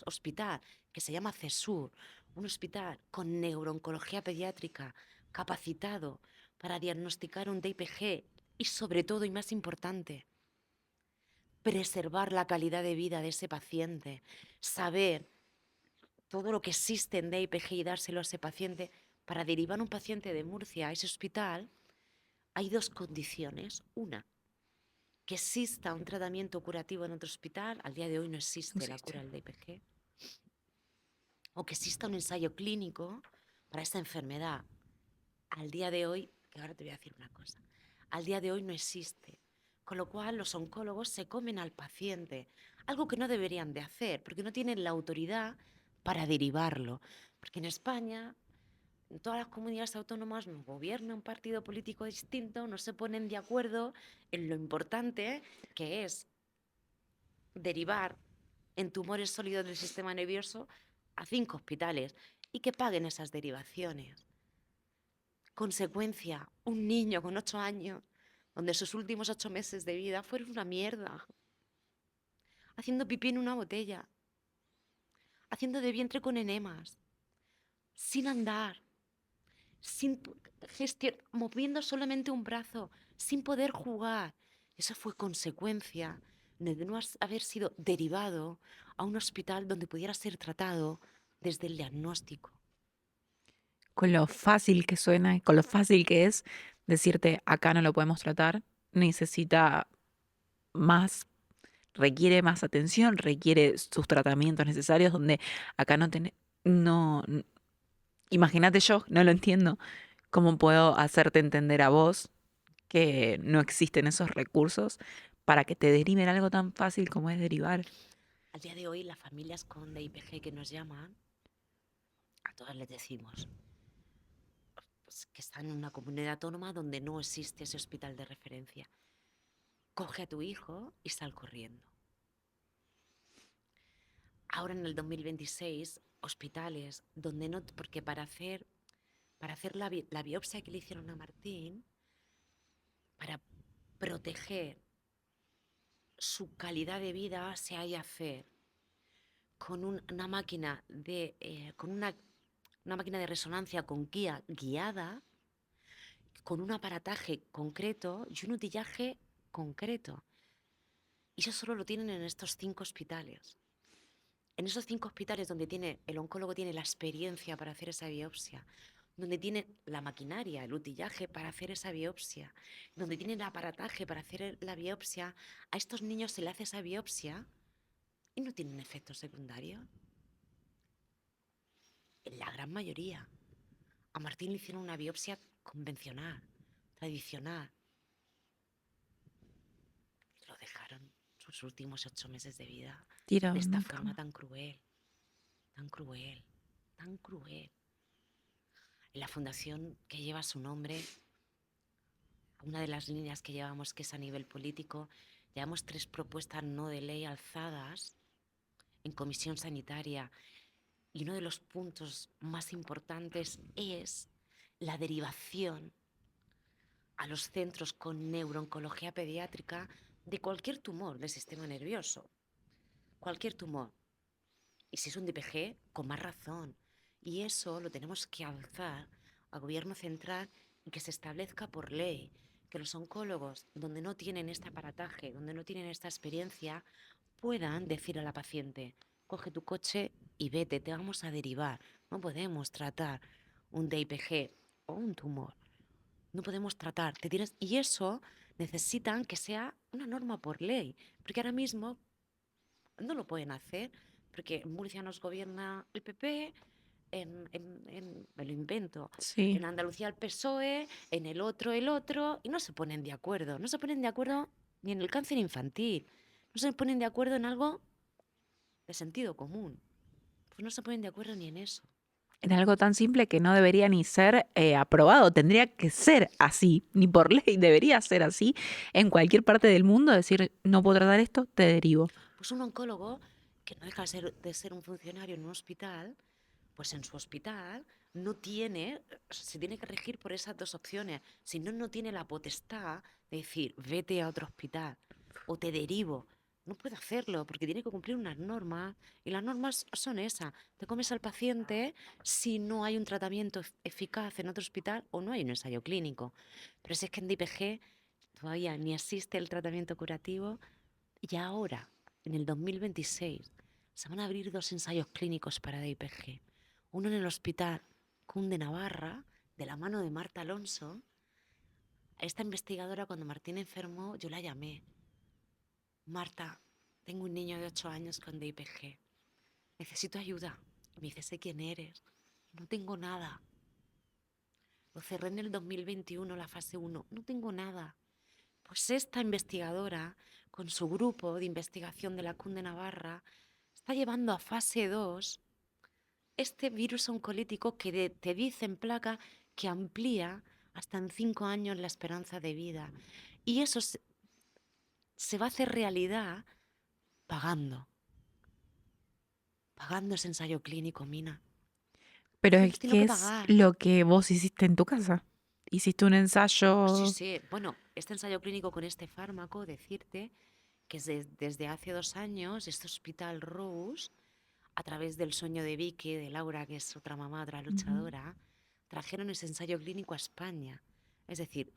hospital que se llama CESUR, un hospital con neurooncología pediátrica capacitado para diagnosticar un DIPG y sobre todo, y más importante, preservar la calidad de vida de ese paciente, saber todo lo que existe en DIPG y dárselo a ese paciente, para derivar un paciente de Murcia a ese hospital, hay 2 condiciones. Una, que exista un tratamiento curativo en otro hospital. Al día de hoy no existe la cura del DIPG. O que exista un ensayo clínico para esta enfermedad. Al día de hoy, que ahora te voy a decir una cosa, al día de hoy no existe. Con lo cual los oncólogos se comen al paciente, algo que no deberían de hacer, porque no tienen la autoridad para derivarlo. Porque en España, en todas las comunidades autónomas, no gobierna un partido político distinto, no se ponen de acuerdo en lo importante que es derivar en tumores sólidos del sistema nervioso a 5 hospitales y que paguen esas derivaciones. Consecuencia, un niño con 8 años, donde sus últimos 8 meses de vida fueron una mierda, haciendo pipí en una botella, haciendo de vientre con enemas, sin andar, sin moviendo solamente un brazo, sin poder jugar. Eso fue consecuencia de no haber sido derivado a un hospital donde pudiera ser tratado desde el diagnóstico. Con lo fácil que suena, y con lo fácil que es decirte acá no lo podemos tratar, necesita más, requiere más atención, requiere sus tratamientos necesarios, donde acá no tenés, no, imagínate yo, no lo entiendo, cómo puedo hacerte entender a vos que no existen esos recursos para que te deriven algo tan fácil como es derivar. Al día de hoy, las familias con DIPG que nos llaman, a todas les decimos pues, que están en una comunidad autónoma donde no existe ese hospital de referencia. Coge a tu hijo y sal corriendo. Ahora en el 2026, hospitales donde no, porque para hacer la biopsia que le hicieron a Martín, para proteger su calidad de vida, se hay que hacer con una máquina una máquina de resonancia con guía guiada, con un aparataje concreto y un utillaje concreto. Y eso solo lo tienen en estos 5 hospitales. En esos 5 hospitales donde el oncólogo tiene la experiencia para hacer esa biopsia, donde tiene la maquinaria, el utillaje para hacer esa biopsia, donde tiene el aparataje para hacer la biopsia, a estos niños se le hace esa biopsia y no tienen efectos secundarios. En la gran mayoría. A Martín le hicieron una biopsia convencional, tradicional. Lo dejaron sus últimos 8 meses de vida Tirado de en esta una forma cama. tan cruel, tan cruel, tan cruel. En la fundación que lleva su nombre, una de las líneas que llevamos, que es a nivel político, llevamos 3 propuestas no de ley alzadas en comisión sanitaria, y uno de los puntos más importantes es la derivación a los centros con neurooncología pediátrica de cualquier tumor del sistema nervioso. Cualquier tumor. Y si es un DPG, con más razón. Y eso lo tenemos que alzar al gobierno central y que se establezca por ley que los oncólogos, donde no tienen este aparataje, donde no tienen esta experiencia, puedan decir a la paciente: coge tu coche y vete, te vamos a derivar. No podemos tratar un DIPG o un tumor. No podemos tratar. Y eso necesitan que sea una norma por ley, porque ahora mismo no lo pueden hacer, porque en Murcia nos gobierna el PP, me lo invento, Sí. en Andalucía el PSOE, en el otro, y no se ponen de acuerdo. No se ponen de acuerdo ni en el cáncer infantil. No se ponen de acuerdo en algo de sentido común. Pues no se ponen de acuerdo ni en eso. En algo tan simple que no debería ni ser aprobado, tendría que ser así, ni por ley debería ser así. En cualquier parte del mundo decir, no puedo tratar esto, te derivo. Pues un oncólogo que no deja de ser un funcionario en un hospital, pues en su hospital no tiene, se tiene que regir por esas dos opciones. Si no, no tiene la potestad de decir, vete a otro hospital o te derivo. No puede hacerlo porque tiene que cumplir unas normas y las normas son esas. Te comes al paciente si no hay un tratamiento eficaz en otro hospital o no hay un ensayo clínico. Pero si es que en DIPG todavía ni existe el tratamiento curativo y ahora, en el 2026, se van a abrir 2 ensayos clínicos para DIPG. Uno en el Hospital Cunde Navarra, de la mano de Marta Alonso. A esta investigadora, cuando Martín enfermó, yo la llamé. Marta, tengo un niño de 8 años con DIPG. Necesito ayuda. Me dice, sé quién eres. No tengo nada. Lo cerré en el 2021, la fase 1. No tengo nada. Pues esta investigadora, con su grupo de investigación de la Cunde Navarra, está llevando a fase 2 este virus oncolítico que te dice en placa que amplía hasta en 5 años la esperanza de vida. Y eso se va a hacer realidad pagando. Pagando ese ensayo clínico, Mina. Pero Lo es hemos tenido que que es pagar. lo que vos hiciste en tu casa. Hiciste un Sí, ensayo. sí. Bueno, este ensayo clínico con este fármaco, decirte que es desde hace 2 años, este Hospital Rose, a través del sueño de Vicky, de Laura, que es otra mamá, otra Ujú. luchadora, trajeron ese ensayo clínico a España. Es decir,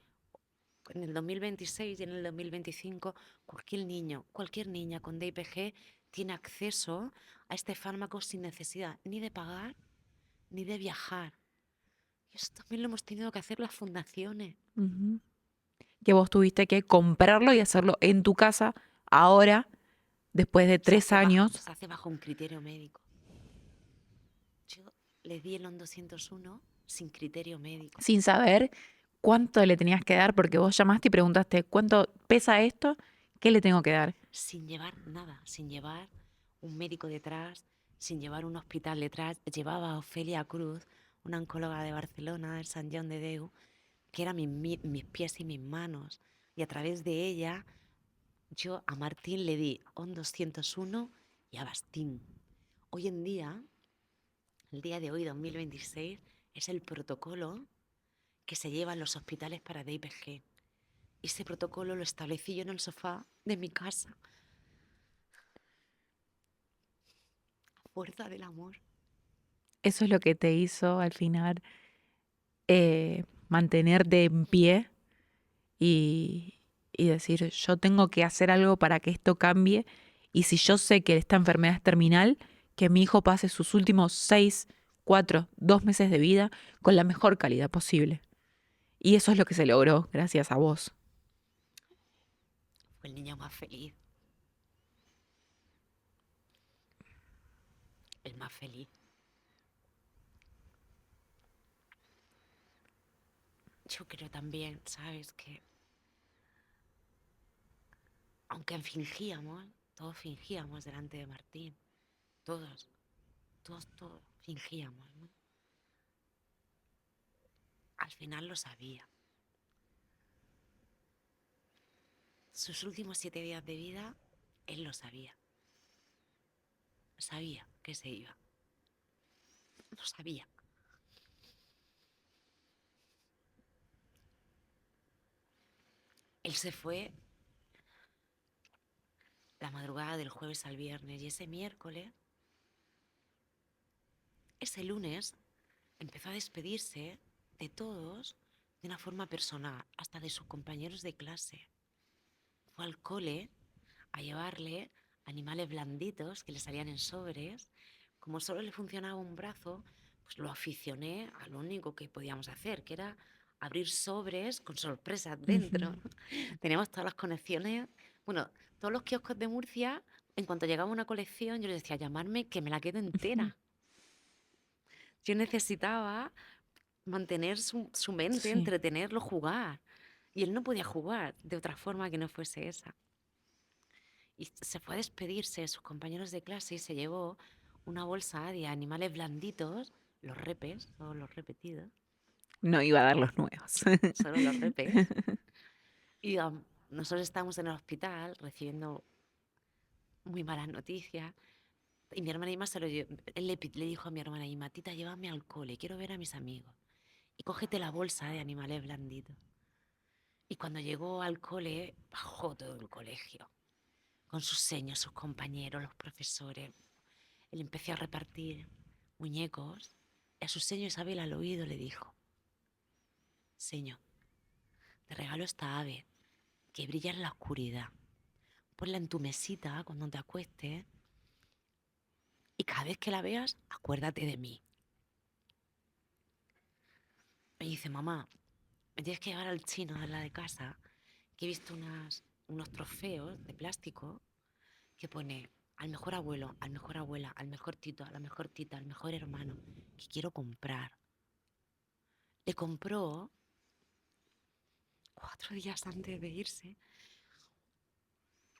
en el 2026 y en el 2025, cualquier niño, cualquier niña con DIPG tiene acceso a este fármaco sin necesidad ni de pagar ni de viajar. Y eso también lo hemos tenido que hacer las fundaciones. Ujú. Que vos tuviste que comprarlo y hacerlo en tu casa ahora, después de 3 años, Se hace bajo un criterio médico. Yo le di el ON 201 sin criterio médico, sin saber cuánto le tenías que dar, porque vos llamaste y preguntaste, ¿cuánto pesa esto? ¿Qué le tengo que dar? sin llevar nada, sin llevar un médico detrás, sin llevar un hospital detrás. Llevaba a Ofelia Cruz, una oncóloga de Barcelona, del Sant Joan de Déu, que era mis pies y mis manos. Y a través de ella, yo a Martín le di ON 201 y a Bastín. Hoy en día, el día de hoy, 2026, es el protocolo que se lleva en los hospitales para DIPG. Y ese protocolo lo establecí yo en el sofá de mi casa, a fuerza del amor. Eso es lo que te hizo al final mantenerte en pie y, y decir, yo tengo que hacer algo para que esto cambie. Y si yo sé que esta enfermedad es terminal, que mi hijo pase sus últimos 6, 4, 2 meses de vida con la mejor calidad posible. Y eso es lo que se logró gracias a vos. Fue el niño más feliz, el más feliz. Yo creo también, ¿sabes? Que aunque todos fingíamos delante de Martín, todos, todos fingíamos, ¿no? Al final lo sabía. Sus últimos 7 días de vida, él lo sabía. Sabía que se iba. Lo sabía. Él se fue la madrugada del jueves al viernes y ese miércoles, ese lunes, empezó a despedirse de todos de una forma personal, hasta de sus compañeros de clase. Fue al cole a llevarle animales blanditos que le salían en sobres. Como solo le funcionaba un brazo, pues lo aficioné a lo único que podíamos hacer, que era abrir sobres con sorpresas dentro. Teníamos todas las conexiones, bueno, todos los kioscos de Murcia, en cuanto llegaba una colección, yo les decía, llamarme que me la quedo entera. Yo necesitaba mantener su mente, Sí. entretenerlo, jugar. Y él no podía jugar de otra forma que no fuese esa. Y se fue a despedirse de sus compañeros de clase y se llevó una bolsa de animales blanditos, los repes, todos los repetidos, No iba a dar los nuevos. solo los repes. Y nosotros estábamos en el hospital recibiendo muy malas noticias. Y mi hermana Ima él le dijo a mi hermana Ima, tita, llévame al cole, quiero ver a mis amigos. Y cógete la bolsa de animales blanditos. Y cuando llegó al cole, bajó todo el colegio, con sus seños, sus compañeros, los profesores. Él empezó a repartir muñecos. Y a su seño Isabel al oído le dijo, señor, te regalo esta ave que brilla en la oscuridad. Ponla en tu mesita cuando te acuestes y cada vez que la veas, acuérdate de mí. Me dice, mamá, me tienes que llevar al chino de la de casa, que he visto unos trofeos de plástico que pone al mejor abuelo, al mejor abuela, al mejor tito, a la mejor tita, al mejor hermano, que quiero comprar. Le compró 4 días antes de irse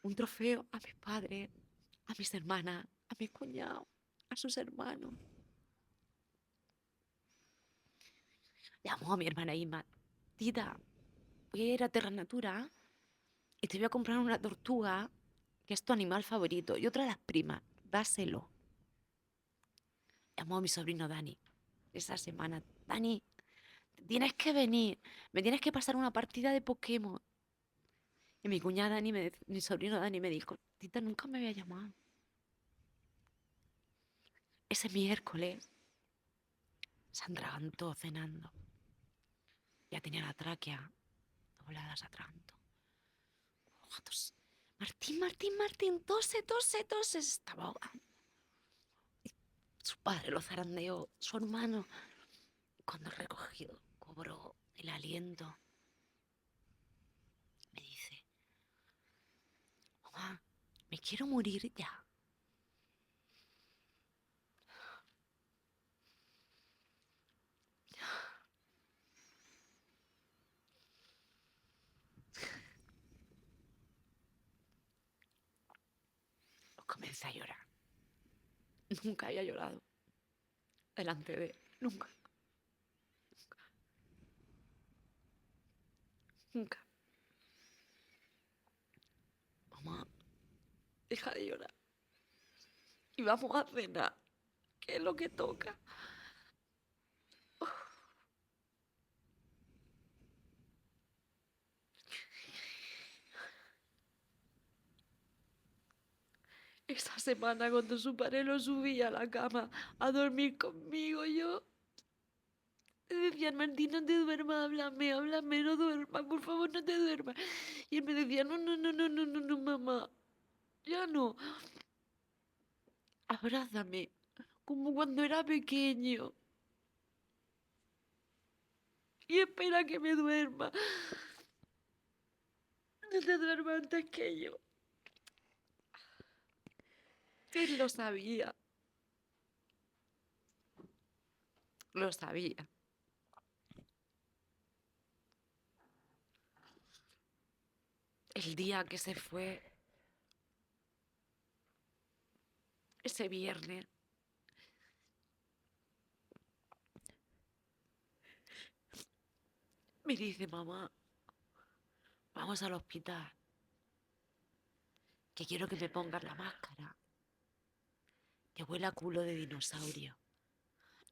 un trofeo a mis padres, a mis hermanas, a mi cuñado, a sus hermanos. Llamó a mi hermana Ima, tita, voy a ir a Terra Natura y te voy a comprar una tortuga que es tu animal favorito y otra de las primas, dáselo. Llamó a mi sobrino Dani esa semana, Dani, tienes que venir, me tienes que pasar una partida de Pokémon. Y mi cuñada Dani, mi sobrino Dani me dijo, tita, nunca me había llamado. Ese miércoles se atragantó cenando. Ya tenía la tráquea doblada, se atragantó. Martín, Martín, Martín, tose, tose, tose. Se estaba ahogando. Su padre lo zarandeó, su hermano. Cuando recogió, cobró el aliento, me dice, mamá, me quiero morir ya. Pues comencé a llorar. Nunca había llorado delante de él. Nunca, nunca. Mamá, deja de llorar. Y vamos a cenar. ¿Qué es lo que toca? Esa semana cuando su padre lo subía a la cama a dormir conmigo, yo le decía, Martín, no te duermas, háblame, háblame, no duermas, por favor, no te duermas. Y él me decía, no, no, no, no, no, no, no, mamá, ya no, abrázame, como cuando era pequeño. Y espera que me duerma. No te duermas antes que yo. Él lo sabía. Lo sabía. El día que se fue, ese viernes, me dice, mamá, vamos al hospital, que quiero que me pongas la máscara, que huele a culo de dinosaurio.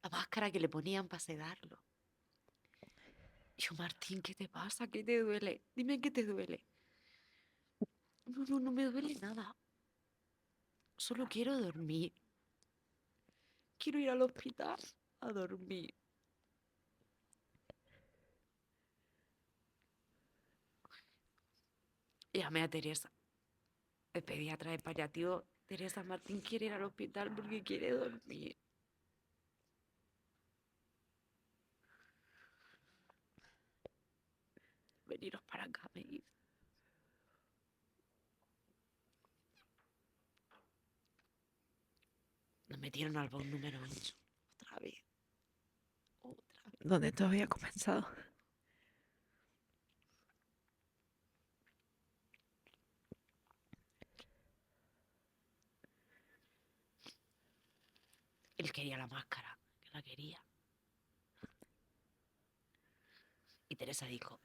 La máscara que le ponían para sedarlo. Y yo, Martín, ¿qué te pasa? ¿Qué te duele? Dime qué te duele. No, no, no me duele nada. Solo quiero dormir. Quiero ir al hospital a dormir. Llamé a Teresa. El pediatra de paliativo, Teresa Martín quiere ir al hospital porque quiere dormir. Veniros para acá, me dice. Nos metieron al bus número 8. Otra vez. Otra vez. Donde todo había comenzado. Él quería la máscara, que la quería. Y Teresa dijo,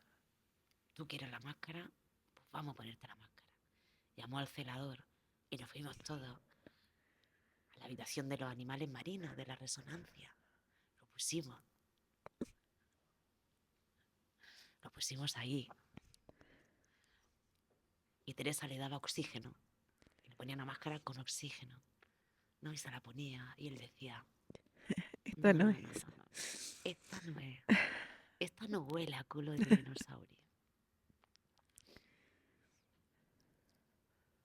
¿tú quieres la máscara? Pues vamos a ponerte la máscara. Llamó al celador y nos fuimos todos a la habitación de los animales marinos, de la resonancia. Lo pusimos ahí. Y Teresa le daba oxígeno. Y le ponía una máscara con oxígeno. No, y se la ponía. Y él decía, Esta no es. no. Esta no es. Esta no huele a culo de dinosaurio.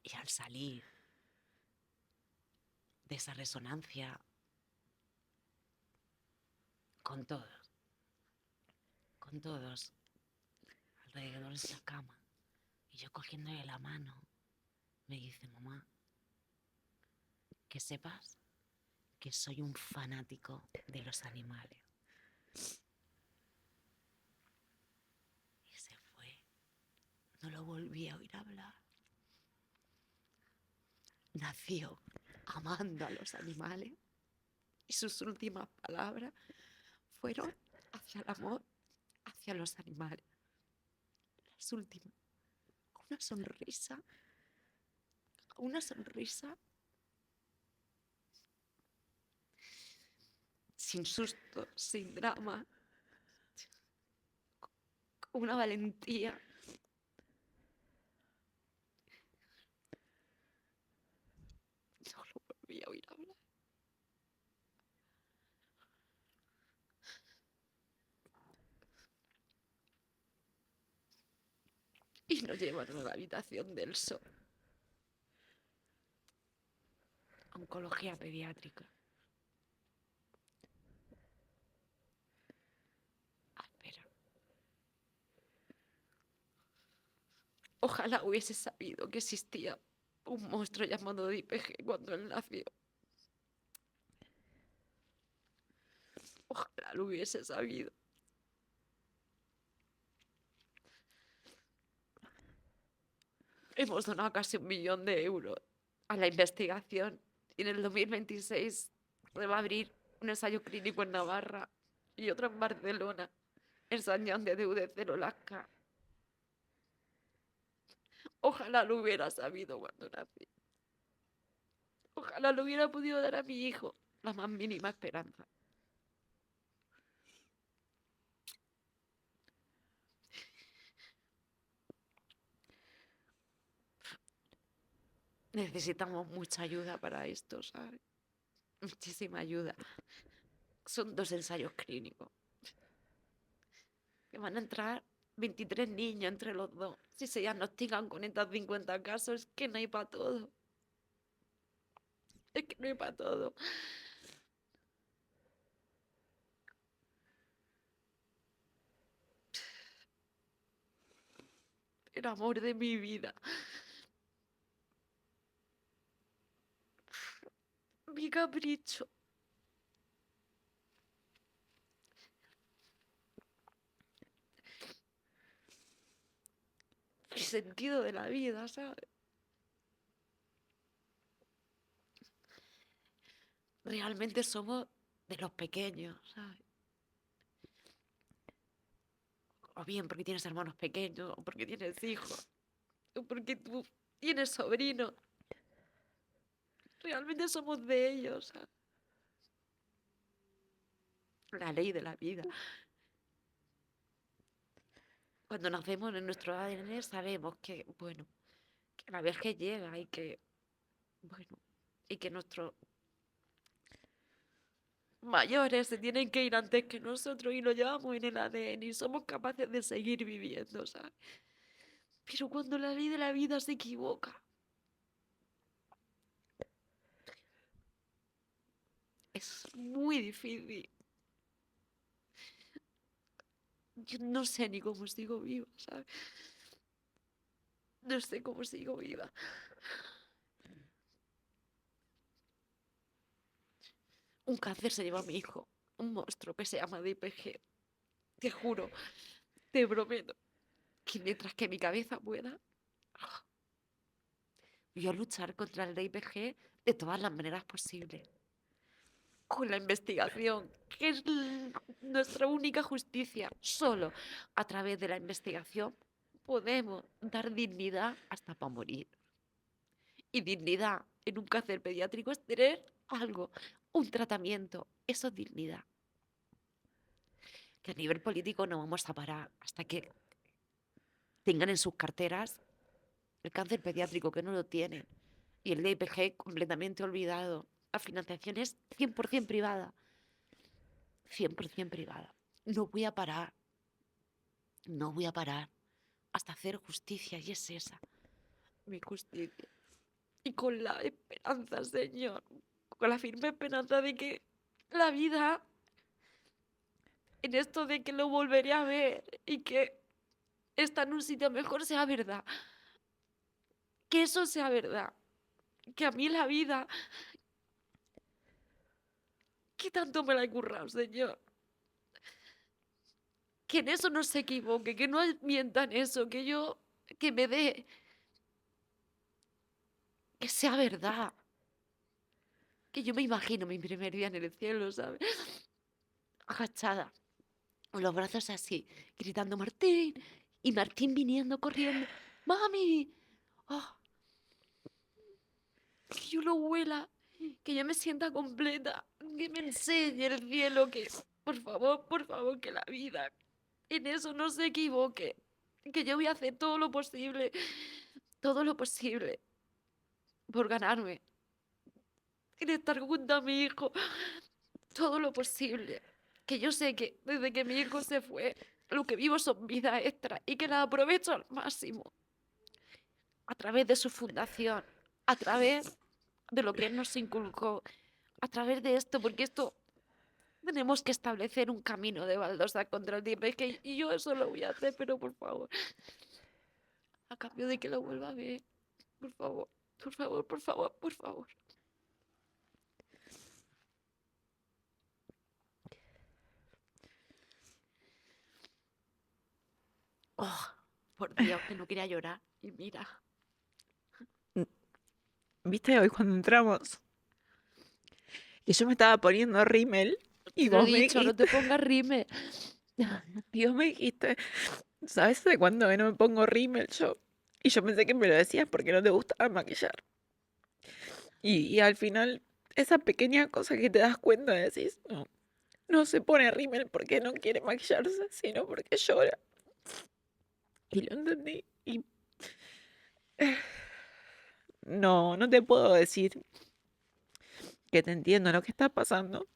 Y al salir de esa resonancia, con todos, alrededor de esa cama, y yo cogiéndole la mano, me dice, mamá, que sepas que soy un fanático de los animales. Y se fue. No lo volví a oír hablar. Nació amando a los animales y sus últimas palabras fueron hacia el amor, hacia los animales. Las últimas. Una sonrisa sin susto, sin drama, con una valentía. No lo volví a oír hablar. Y nos llevaron a la habitación del sol. Oncología pediátrica. Espera. Ojalá hubiese sabido que existía un monstruo llamado DIPG cuando él nació. Ojalá lo hubiese sabido. Hemos donado casi 1 millón de euros a la investigación y en el 2026 se va a abrir un ensayo clínico en Navarra y otro en Barcelona, en Sant Joan de Déu de Cerolasca. Ojalá lo hubiera sabido cuando nací. Ojalá lo hubiera podido dar a mi hijo la más mínima esperanza. Necesitamos mucha ayuda para esto, ¿sabes? Muchísima ayuda. Son 2 ensayos clínicos. Que van a entrar 23 niños entre los dos. Si se diagnostican con estas 50 casos, es que no hay para todo. Es que no hay para todo. El amor de mi vida. Mi capricho. El sentido de la vida, ¿sabes? Realmente somos de los pequeños, ¿sabes? O bien porque tienes hermanos pequeños, o porque tienes hijos, o porque tú tienes sobrinos. Realmente somos de ellos, ¿sabes? La ley de la vida. Cuando nacemos en nuestro ADN sabemos que, bueno, que la vejez llega y que, bueno, y que nuestros mayores se tienen que ir antes que nosotros y lo llevamos en el ADN y somos capaces de seguir viviendo, ¿sabes? Pero cuando la ley de la vida se equivoca, Es muy difícil. Yo no sé ni cómo sigo viva, ¿sabes? No sé cómo sigo viva. Un cáncer se lleva a mi hijo, un monstruo que se llama DPG. Te juro, te prometo, que mientras que mi cabeza pueda, voy a luchar contra el DPG de todas las maneras posibles. Con la investigación, que es nuestra única justicia. Solo a través de la investigación podemos dar dignidad hasta para morir. Y dignidad en un cáncer pediátrico es tener algo, un tratamiento. Eso es dignidad. Que a nivel político no vamos a parar hasta que tengan en sus carteras el cáncer pediátrico, que no lo tienen, y el DPG completamente olvidado. La financiación es 100% privada. 100% privada. No voy a parar. No voy a parar hasta hacer justicia, y es esa mi justicia. Y con la esperanza, Señor, con la firme esperanza de que la vida, en esto de que lo volveré a ver y que está en un sitio mejor, sea verdad. Que eso sea verdad. Que a mí la vida, que tanto me la he currado, Señor. Que en eso no se equivoque, que no mienta en eso, que me dé, que sea verdad. Que yo me imagino mi primer día en el cielo, ¿sabes? Agachada, con los brazos así, gritando Martín, y Martín viniendo corriendo, ¡Mami! ¡Oh! Que yo lo huela, que yo me sienta completa, que me enseñe el cielo, que por favor, que la vida en eso no se equivoque, que yo voy a hacer todo lo posible por ganarme, en estar junto a mi hijo, todo lo posible. Que yo sé que desde que mi hijo se fue, lo que vivo son vidas extras y que las aprovecho al máximo. A través de su fundación, a través de lo que él nos inculcó, a través de esto, porque esto tenemos que establecer un camino de baldosa contra el DPG y yo eso lo voy a hacer, pero por favor, a cambio de que lo vuelva a ver, por favor, por favor, por favor, por favor. Oh, por Dios, que no quería llorar. Y mira, ¿Viste hoy cuando entramos? Que yo me estaba poniendo rímel y te lo he vos me dicho, no te dijiste, pongas rime. y vos me dijiste, ¿sabes de cuándo que no me pongo rímel yo? Y yo pensé que me lo decías porque no te gustaba maquillar. Y al final, esa pequeña cosa que te das cuenta, decís, no, no se pone rímel porque no quiere maquillarse, sino porque llora. Y lo entendí. Y no, no te puedo decir que te entiendo lo que está pasando.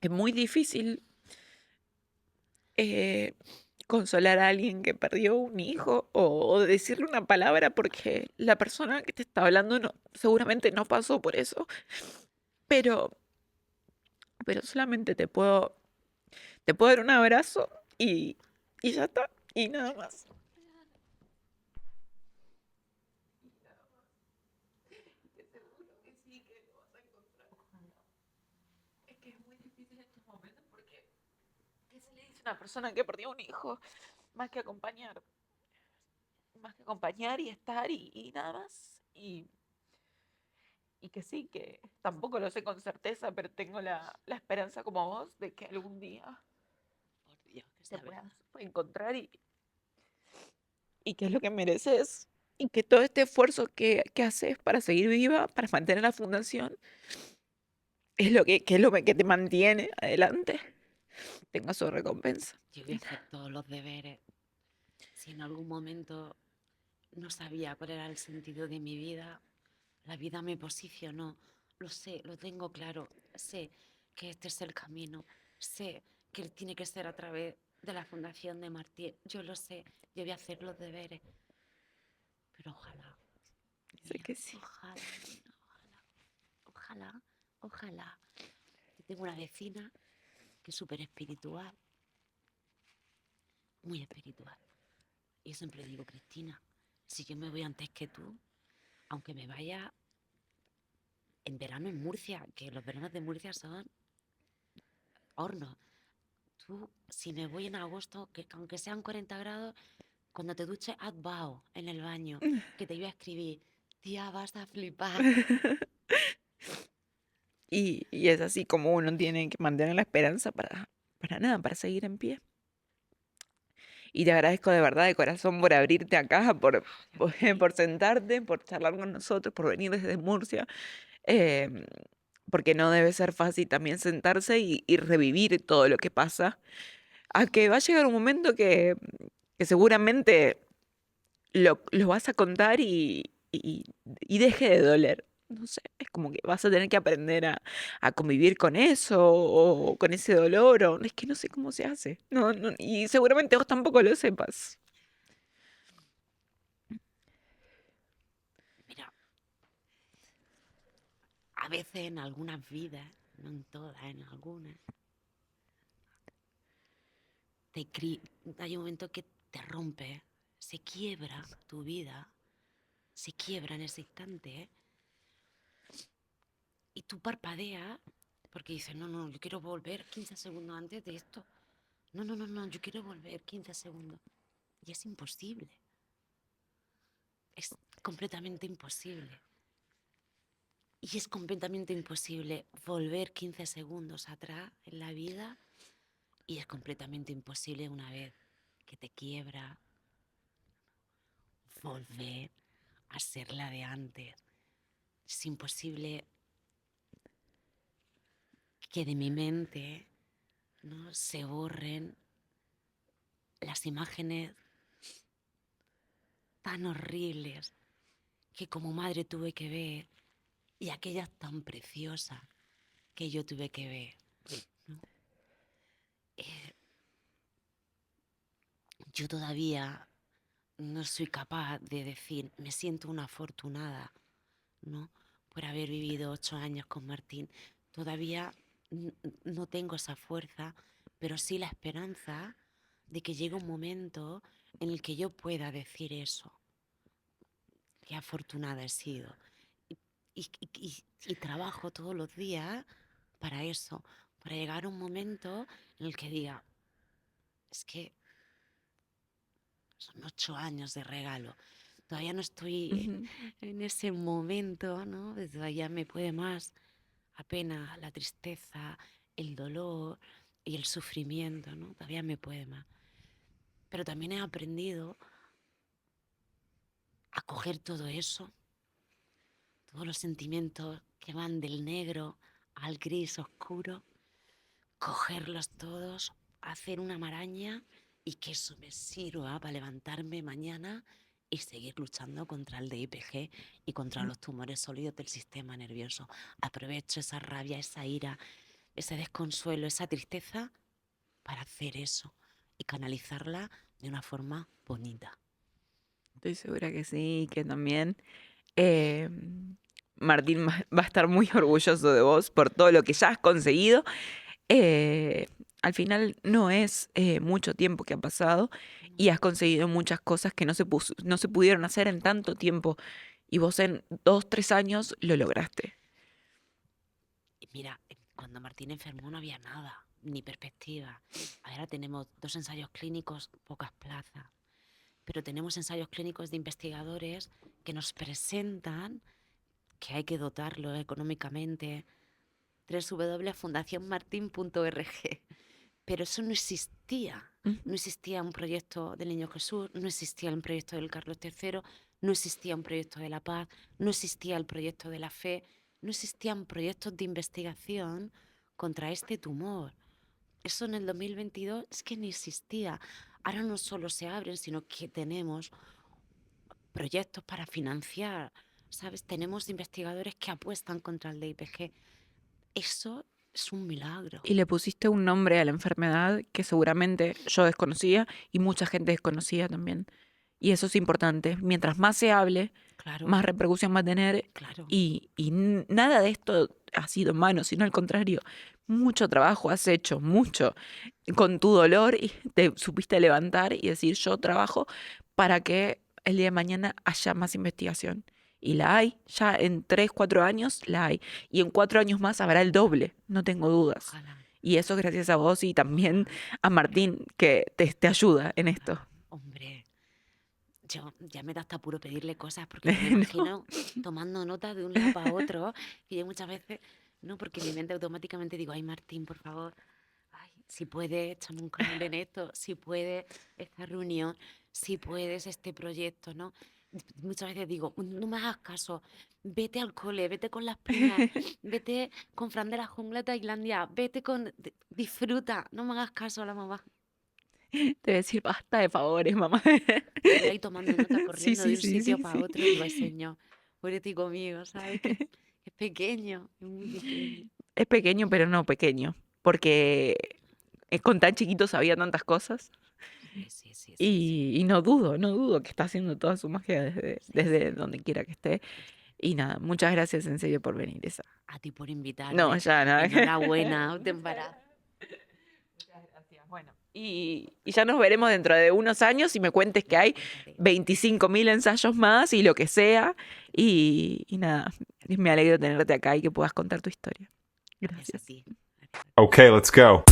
Es muy difícil eh, consolar a alguien que perdió un hijo o decirle una palabra porque la persona que te está hablando no, seguramente no pasó por eso. Pero, pero solamente te puedo dar un abrazo y ya está. Y nada más. Es que es muy difícil en estos momentos porque ¿qué se le dice a una persona que perdió un hijo? Más que acompañar. Más que acompañar y estar y nada más. Y que sí, que tampoco lo sé con certeza, pero tengo la esperanza como vos de que algún día Por Dios, que te sea verdad. puedas encontrar y que es lo que mereces. Y que todo este esfuerzo que haces para seguir viva, para mantener la fundación, es lo que es lo que te mantiene adelante. Tenga su recompensa. Yo voy a hacer todos los deberes. Si en algún momento no sabía cuál era el sentido de mi vida, la vida me posicionó. Lo sé, lo tengo claro. Sé que este es el camino. Sé que él tiene que ser a través de la Fundación de Martín. Yo lo sé. Yo voy a hacer los deberes. Pero ojalá, Sé mía, que sí. ojalá, nena, ojalá, ojalá, ojalá. tengo una vecina que es súper espiritual, muy espiritual. Y yo siempre le digo, Cristina, si yo me voy antes que tú, aunque me vaya en verano en Murcia, que los veranos de Murcia son hornos. Tú, si me voy en agosto, que aunque sean 40 grados, cuando te duches, haz vaho en el baño, que te iba a escribir, tía, vas a flipar. Y es así como uno tiene que mantener la esperanza para nada, para seguir en pie. Y te agradezco de verdad, de corazón, por abrirte acá, por sentarte, por charlar con nosotros, por venir desde Murcia. em, Porque no debe ser fácil también sentarse y revivir todo lo que pasa. A que va a llegar un momento que seguramente lo vas a contar y deje de doler. No sé, es como que vas a tener que aprender a convivir con eso o con ese dolor. O, es que no sé cómo se hace. No, y seguramente vos tampoco lo sepas. Mira, a veces en algunas vidas, no en todas, en algunas, hay un momento que te rompe, se quiebra tu vida, se quiebra en ese instante, y tú parpadeas porque dices, no, no, yo quiero volver 15 segundos antes de esto. No, no, no, no, yo quiero volver 15 segundos. Y es imposible. Es completamente imposible. Y es completamente imposible volver 15 segundos atrás en la vida. Y es completamente imposible una vez que te quiebra volver a ser la de antes. Es imposible que de mi mente, ¿no?, se borren las imágenes tan horribles que como madre tuve que ver y aquellas tan preciosas que yo tuve que ver, ¿no? Yo todavía no soy capaz de decir, me siento una afortunada, ¿no?, por haber vivido 8 años con Martín. Todavía no tengo esa fuerza, pero sí la esperanza de que llegue un momento en el que yo pueda decir eso. Qué afortunada he sido. Y trabajo todos los días para eso, para llegar a un momento en el que diga, es que son 8 años de regalo. Todavía no estoy Ujú. en ese momento, ¿no? Todavía me puede más apenas la tristeza, el dolor y el sufrimiento, ¿no? Todavía me puede más. Pero también he aprendido a coger todo eso, todos los sentimientos que van del negro al gris oscuro, cogerlos todos, hacer una maraña y que eso me sirva para levantarme mañana y seguir luchando contra el DIPG y contra los tumores sólidos del sistema nervioso. Aprovecho esa rabia, esa ira, ese desconsuelo, esa tristeza para hacer eso y canalizarla de una forma bonita. Estoy segura que sí, que también eh, Martín va a estar muy orgulloso de vos por todo lo que ya has conseguido. Al final no es mucho tiempo que ha pasado y has conseguido muchas cosas que no se pudieron hacer en tanto tiempo y vos en 2, 3 años lo lograste. Y mira, cuando Martín enfermó no había nada, ni perspectiva. Ahora tenemos 2 ensayos clínicos, pocas plazas, pero tenemos ensayos clínicos de investigadores que nos presentan que hay que dotarlo económicamente. www.fundacionmartin.org. Pero eso no existía. Ujú. No existía un proyecto del Niño Jesús, no existía un proyecto del Carlos III, no existía un proyecto de la paz, no existía el proyecto de la fe, no existían proyectos de investigación contra este tumor. Eso en el 2022 es que ni existía. Ahora no solo se abren, sino que tenemos proyectos para financiar, ¿sabes? Tenemos investigadores que apuestan contra el DIPG. Eso es un milagro. Y le pusiste un nombre a la enfermedad que seguramente yo desconocía y mucha gente desconocía también. Y eso es importante. Mientras más se hable, Claro, más repercusión va a tener claro. y nada de esto ha sido en vano, sino al contrario, mucho trabajo has hecho, mucho, con tu dolor y te supiste levantar y decir, yo trabajo para que el día de mañana haya más investigación. Y la hay, ya en 3, 4 años la hay. Y en 4 años más habrá el doble, no tengo dudas. Ojalá, Y eso gracias a vos y también ojalá, a Martín, que te ayuda en esto. ojalá. Hombre, yo ya me da hasta puro pedirle cosas porque me lo No. imagino tomando notas de un lado para otro. Y yo muchas veces, no, porque en mi mente automáticamente digo, ay Martín, por favor, ay, si puedes, échame un cable en esto, si puedes esta reunión, si puedes este proyecto, ¿no? Muchas veces digo, no me hagas caso, vete al cole, vete con las primas, vete con Fran de la jungla de Tailandia, vete con... Disfruta, no me hagas caso a la mamá. Te voy a decir, basta de favores, mamá. Y yo ahí tomando nota, Sí, corriendo sí, de un sí, sitio sí, para sí. otro, digo, ay señor, pobrecito conmigo, ¿sabes? Que es pequeño, es muy pequeño. Es pequeño, pero no pequeño, porque con tan chiquito sabía tantas cosas Sí, sí, sí, sí, sí, y no dudo, no dudo que está haciendo toda su magia desde, sí, desde sí, donde quiera que esté. sí, sí. Y nada, muchas gracias en serio por venir, esa. A ti por No, invitarme. ya nada. Enhorabuena, te embarazo. Muchas gracias. Bueno, y ya nos veremos dentro de unos años y me cuentes Y que te hay contaré. 25.000 ensayos más y lo que sea. Y nada, me alegro de tenerte acá y que puedas contar tu historia. Gracias a Gracias. ti. Gracias a ti. Okay, let's go.